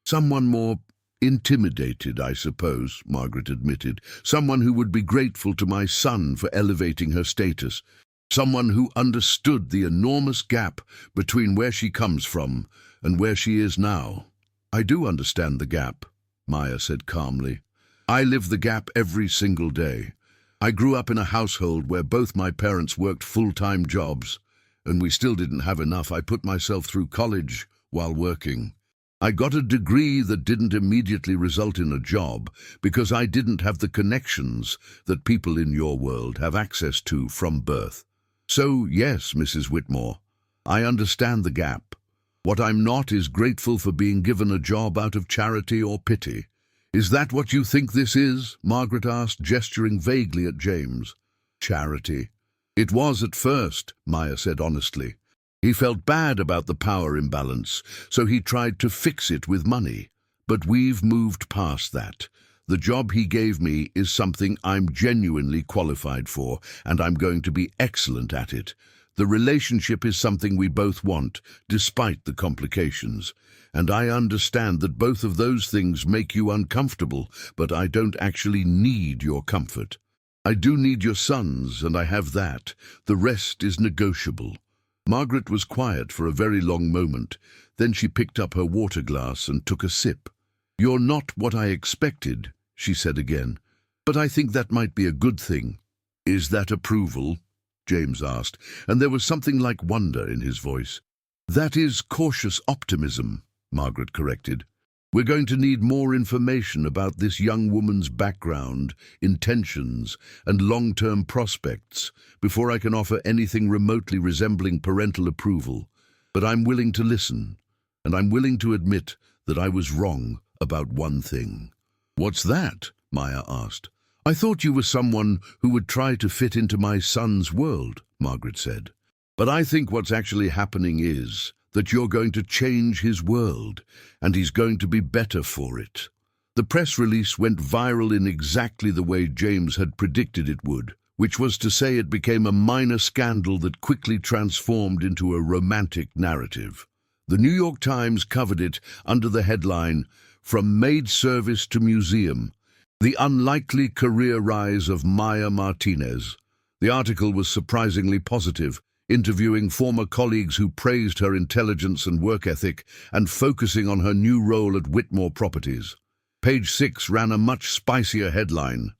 Someone more intimidated, I suppose, Margaret admitted. Someone who would be grateful to my son for elevating her status. Someone who understood the enormous gap between where she comes from and where she is now. I do understand the gap, Maya said calmly. I live the gap every single day. I grew up in a household where both my parents worked full-time jobs, and we still didn't have enough. I put myself through college while working. I got a degree that didn't immediately result in a job because I didn't have the connections that people in your world have access to from birth. So, yes, Mrs. Whitmore, I understand the gap. What I'm not is grateful for being given a job out of charity or pity. Is that what you think this is? Margaret asked, gesturing vaguely at James. Charity. It was at first, Maya said honestly. He felt bad about the power imbalance, so he tried to fix it with money. But we've moved past that. The job he gave me is something I'm genuinely qualified for, and I'm going to be excellent at it. The relationship is something we both want, despite the complications. And I understand that both of those things make you uncomfortable, but I don't actually need your comfort. I do need your son's, and I have that. The rest is negotiable. Margaret was quiet for a very long moment. Then she picked up her water glass and took a sip. You're not what I expected, she said again, but I think that might be a good thing. Is that approval? James asked, and there was something like wonder in his voice. That is cautious optimism, Margaret corrected. We're going to need more information about this young woman's background, intentions, and long-term prospects before I can offer anything remotely resembling parental approval. But I'm willing to listen, and I'm willing to admit that I was wrong about one thing. What's that? Maya asked. I thought you were someone who would try to fit into my son's world, Margaret said. But I think what's actually happening is that you're going to change his world, and he's going to be better for it. The press release went viral in exactly the way James had predicted it would, which was to say it became a minor scandal that quickly transformed into a romantic narrative. The New York Times covered it under the headline, From Maid Service to Museum, The unlikely career rise of Maya Martinez. The article was surprisingly positive, interviewing former colleagues who praised her intelligence and work ethic and focusing on her new role at Whitmore Properties. Page 6 ran a much spicier headline.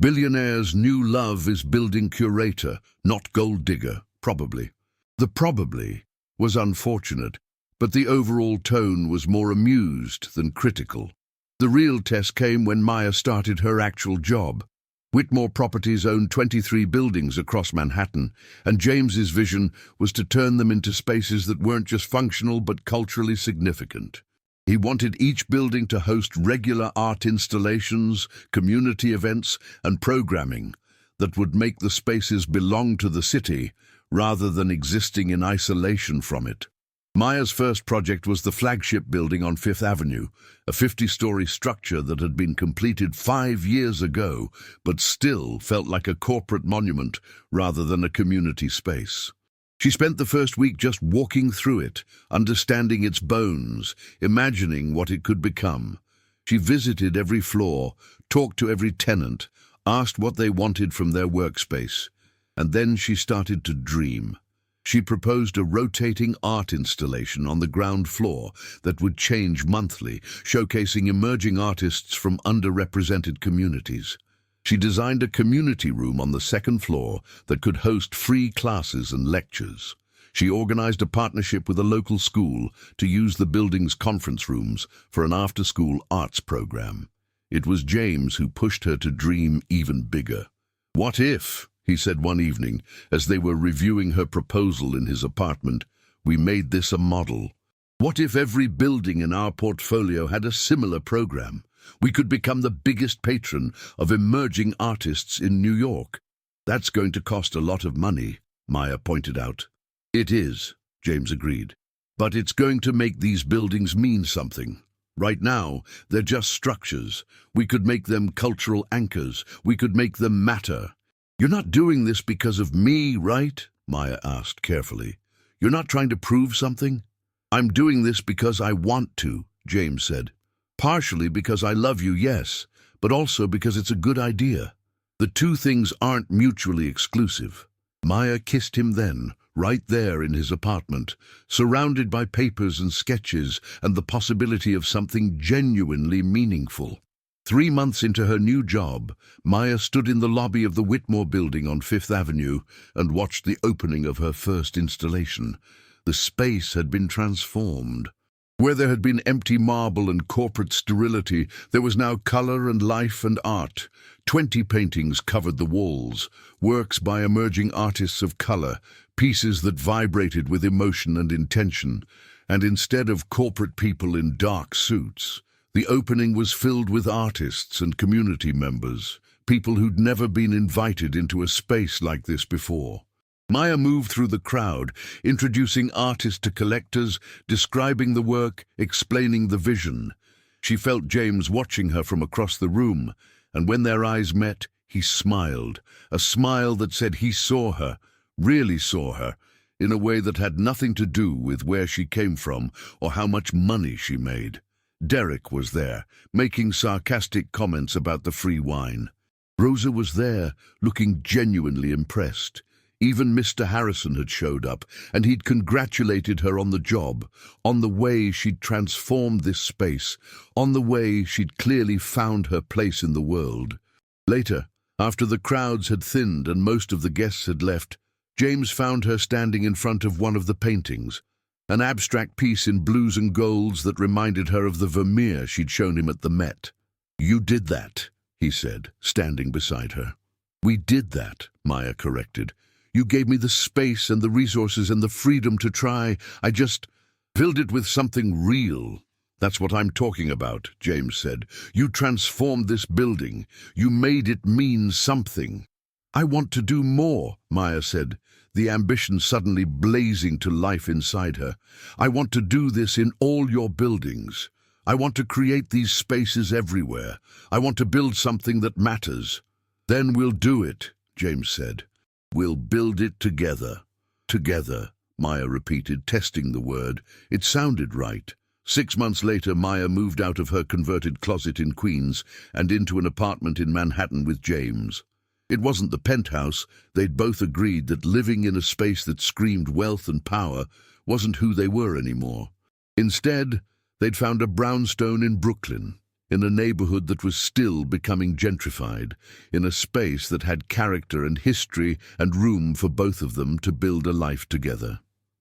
Billionaire's new love is building curator, not gold digger, probably. The probably was unfortunate, but the overall tone was more amused than critical. The real test came when Maya started her actual job. Whitmore Properties owned 23 buildings across Manhattan, and James's vision was to turn them into spaces that weren't just functional but culturally significant. He wanted each building to host regular art installations, community events, and programming that would make the spaces belong to the city rather than existing in isolation from it. Maya's first project was the flagship building on Fifth Avenue, a 50-story structure that had been completed 5 years ago, but still felt like a corporate monument rather than a community space. She spent the first week just walking through it, understanding its bones, imagining what it could become. She visited every floor, talked to every tenant, asked what they wanted from their workspace, and then she started to dream. She proposed a rotating art installation on the ground floor that would change monthly, showcasing emerging artists from underrepresented communities. She designed a community room on the second floor that could host free classes and lectures. She organized a partnership with a local school to use the building's conference rooms for an after-school arts program. It was James who pushed her to dream even bigger. "What if," he said one evening, as they were reviewing her proposal in his apartment, "we made this a model? What if every building in our portfolio had a similar program? We could become the biggest patron of emerging artists in New York." "That's going to cost a lot of money," Maya pointed out. "It is," James agreed. "But it's going to make these buildings mean something. Right now, they're just structures. We could make them cultural anchors. We could make them matter." "You're not doing this because of me, right?" Maya asked carefully. "You're not trying to prove something?" "I'm doing this because I want to," James said. "Partially because I love you, yes, but also because it's a good idea. The two things aren't mutually exclusive." Maya kissed him then, right there in his apartment, surrounded by papers and sketches and the possibility of something genuinely meaningful. 3 months into her new job, Maya stood in the lobby of the Whitmore building on Fifth Avenue and watched the opening of her first installation. The space had been transformed. Where there had been empty marble and corporate sterility, there was now color and life and art. 20 paintings covered the walls, works by emerging artists of color, pieces that vibrated with emotion and intention. And instead of corporate people in dark suits, the opening was filled with artists and community members, people who'd never been invited into a space like this before. Maya moved through the crowd, introducing artists to collectors, describing the work, explaining the vision. She felt James watching her from across the room, and when their eyes met, he smiled, a smile that said he saw her, really saw her, in a way that had nothing to do with where she came from or how much money she made. Derek was there, making sarcastic comments about the free wine. Rosa was there, looking genuinely impressed. Even Mr. Harrison had showed up, and he'd congratulated her on the job, on the way she'd transformed this space, on the way she'd clearly found her place in the world. Later, after the crowds had thinned and most of the guests had left, James found her standing in front of one of the paintings, an abstract piece in blues and golds that reminded her of the Vermeer she'd shown him at the Met. "You did that," he said, standing beside her. "We did that," Maya corrected. "You gave me the space and the resources and the freedom to try. I just filled it with something real." "That's what I'm talking about," James said. "You transformed this building. You made it mean something." "I want to do more," Maya said, the ambition suddenly blazing to life inside her. "I want to do this in all your buildings. I want to create these spaces everywhere. I want to build something that matters." "Then we'll do it," James said. "We'll build it together." "Together," Maya repeated, testing the word. It sounded right. 6 months later, Maya moved out of her converted closet in Queens and into an apartment in Manhattan with James. It wasn't the penthouse. They'd both agreed that living in a space that screamed wealth and power wasn't who they were anymore. Instead, they'd found a brownstone in Brooklyn, in a neighborhood that was still becoming gentrified, in a space that had character and history and room for both of them to build a life together.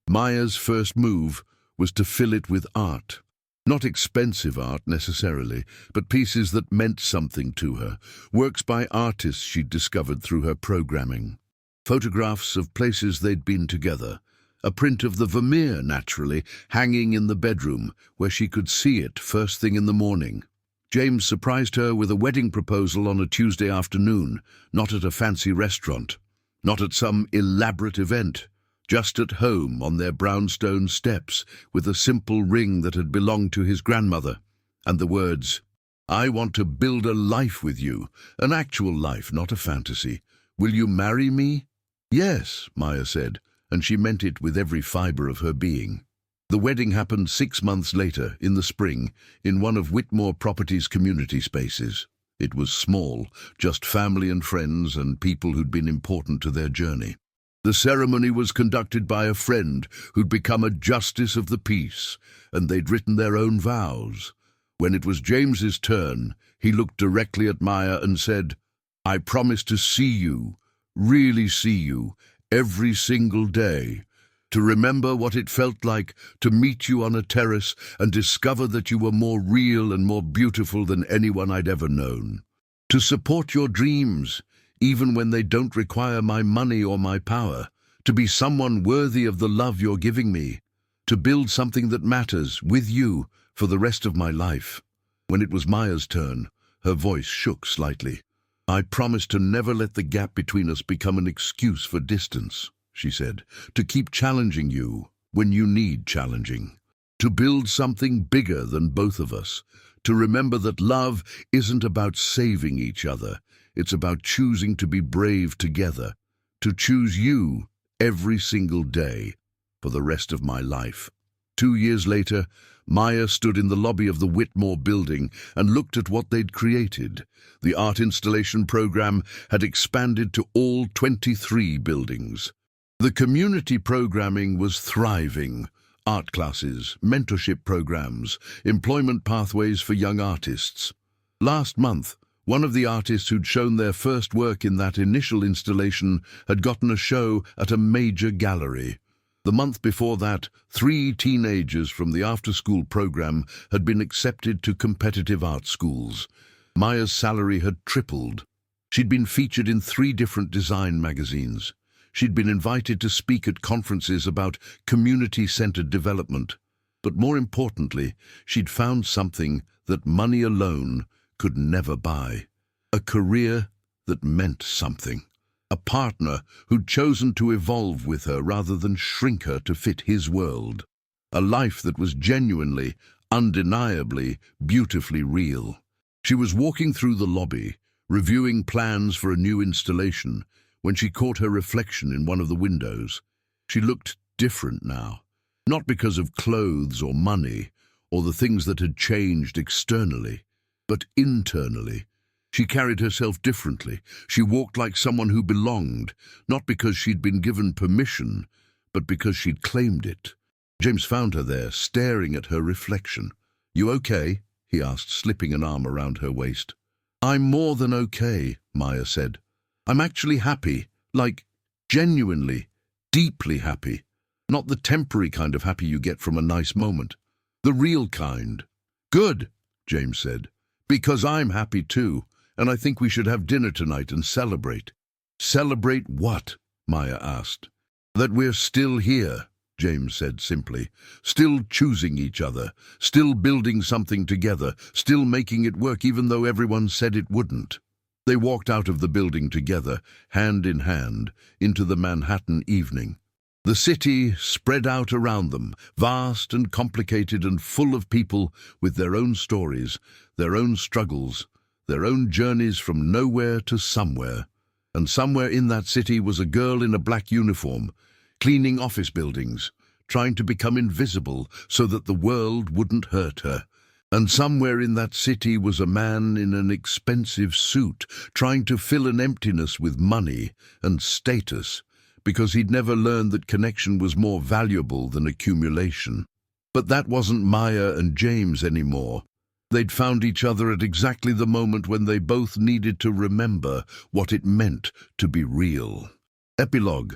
Maya's first move was to fill it with art. Not expensive art necessarily, but pieces that meant something to her, works by artists she'd discovered through her programming. Photographs of places they'd been together, a print of the Vermeer, naturally, hanging in the bedroom, where she could see it first thing in the morning. James surprised her with a wedding proposal on a Tuesday afternoon, not at a fancy restaurant, not at some elaborate event, just at home on their brownstone steps with a simple ring that had belonged to his grandmother, and the words, "I want to build a life with you, an actual life, not a fantasy. Will you marry me?" "Yes," Maya said, and she meant it with every fiber of her being. The wedding happened 6 months later, in the spring, in one of Whitmore Properties' community spaces. It was small, just family and friends and people who'd been important to their journey. The ceremony was conducted by a friend who'd become a justice of the peace, and they'd written their own vows. When it was James's turn, he looked directly at Maya and said, "I promise to see you, really see you, every single day, to remember what it felt like to meet you on a terrace and discover that you were more real and more beautiful than anyone I'd ever known. To support your dreams, even when they don't require my money or my power, to be someone worthy of the love you're giving me, to build something that matters with you for the rest of my life." When it was Maya's turn, her voice shook slightly. "I promise to never let the gap between us become an excuse for distance," she said, "to keep challenging you when you need challenging, to build something bigger than both of us, to remember that love isn't about saving each other. It's about choosing to be brave together, to choose you every single day for the rest of my life." 2 years later, Maya stood in the lobby of the Whitmore building and looked at what they'd created. The art installation program had expanded to all 23 buildings. The community programming was thriving. Art classes, mentorship programs, employment pathways for young artists. Last month, one of the artists who'd shown their first work in that initial installation had gotten a show at a major gallery. The month before that, 3 teenagers from the after-school program had been accepted to competitive art schools. Maya's salary had tripled. She'd been featured in 3 different design magazines. She'd been invited to speak at conferences about community-centered development. But more importantly, she'd found something that money alone could never buy. A career that meant something. A partner who'd chosen to evolve with her rather than shrink her to fit his world. A life that was genuinely, undeniably, beautifully real. She was walking through the lobby, reviewing plans for a new installation, when she caught her reflection in one of the windows. She looked different now, not because of clothes or money, or the things that had changed externally, but internally. She carried herself differently. She walked like someone who belonged, not because she'd been given permission, but because she'd claimed it. James found her there, staring at her reflection. "You okay?" he asked, slipping an arm around her waist. "I'm more than okay," Maya said. "I'm actually happy, like, genuinely, deeply happy. Not the temporary kind of happy you get from a nice moment. The real kind." "Good," James said, "because I'm happy too, and I think we should have dinner tonight and celebrate." "Celebrate what?" Maya asked. "That we're still here," James said simply. "Still choosing each other, still building something together, still making it work even though everyone said it wouldn't." They walked out of the building together, hand in hand, into the Manhattan evening. The city spread out around them, vast and complicated and full of people with their own stories, their own struggles, their own journeys from nowhere to somewhere. And somewhere in that city was a girl in a black uniform, cleaning office buildings, trying to become invisible so that the world wouldn't hurt her. And somewhere in that city was a man in an expensive suit, trying to fill an emptiness with money and status, because he'd never learned that connection was more valuable than accumulation. But that wasn't Maya and James anymore. They'd found each other at exactly the moment when they both needed to remember what it meant to be real. Epilogue.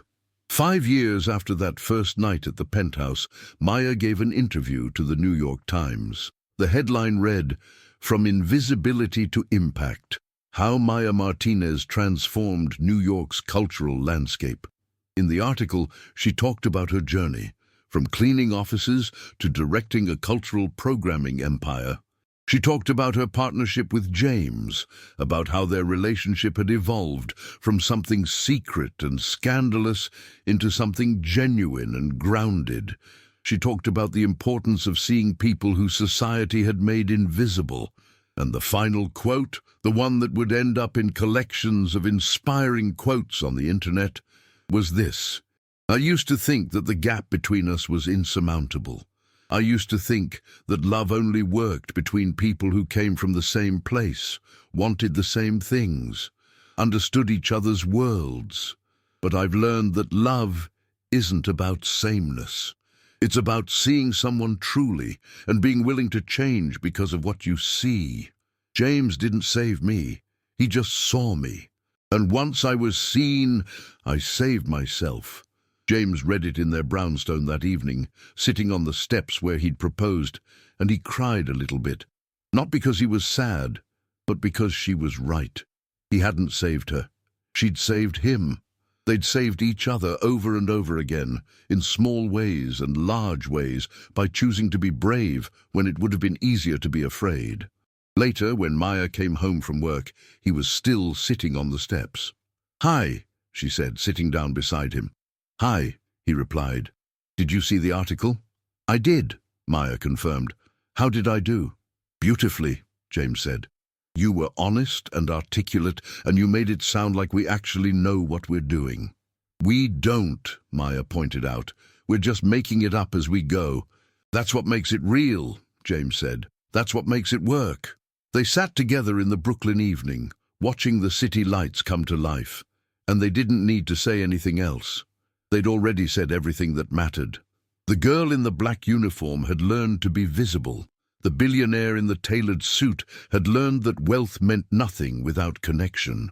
5 years after that first night at the penthouse, Maya gave an interview to the New York Times. The headline read, "From Invisibility to Impact: How Maya Martinez Transformed New York's Cultural Landscape." In the article, she talked about her journey, from cleaning offices to directing a cultural programming empire. She talked about her partnership with James, about how their relationship had evolved from something secret and scandalous into something genuine and grounded. She talked about the importance of seeing people who society had made invisible. And the final quote, the one that would end up in collections of inspiring quotes on the internet, was this: "I used to think that the gap between us was insurmountable. I used to think that love only worked between people who came from the same place, wanted the same things, understood each other's worlds. But I've learned that love isn't about sameness. It's about seeing someone truly and being willing to change because of what you see. James didn't save me. He just saw me. And once I was seen, I saved myself." James read it in their brownstone that evening, sitting on the steps where he'd proposed, and he cried a little bit. Not because he was sad, but because she was right. He hadn't saved her. She'd saved him. They'd saved each other over and over again, in small ways and large ways, by choosing to be brave when it would have been easier to be afraid. Later, when Maya came home from work, he was still sitting on the steps. "Hi," she said, sitting down beside him. "Hi," he replied. "Did you see the article?" "I did," Maya confirmed. "How did I do?" "Beautifully," James said. "You were honest and articulate, and you made it sound like we actually know what we're doing." "We don't," Maya pointed out. "We're just making it up as we go." "That's what makes it real," James said. "That's what makes it work." They sat together in the Brooklyn evening, watching the city lights come to life, and they didn't need to say anything else. They'd already said everything that mattered. The girl in the black uniform had learned to be visible. The billionaire in the tailored suit had learned that wealth meant nothing without connection.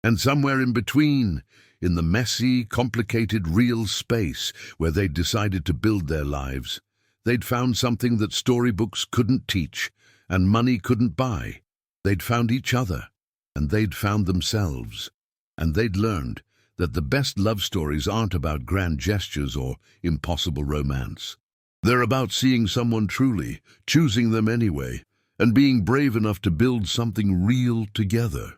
And somewhere in between, in the messy, complicated, real space where they'd decided to build their lives, they'd found something that storybooks couldn't teach and money couldn't buy. They'd found each other, and they'd found themselves. And they'd learned that the best love stories aren't about grand gestures or impossible romance. They're about seeing someone truly, choosing them anyway, and being brave enough to build something real together.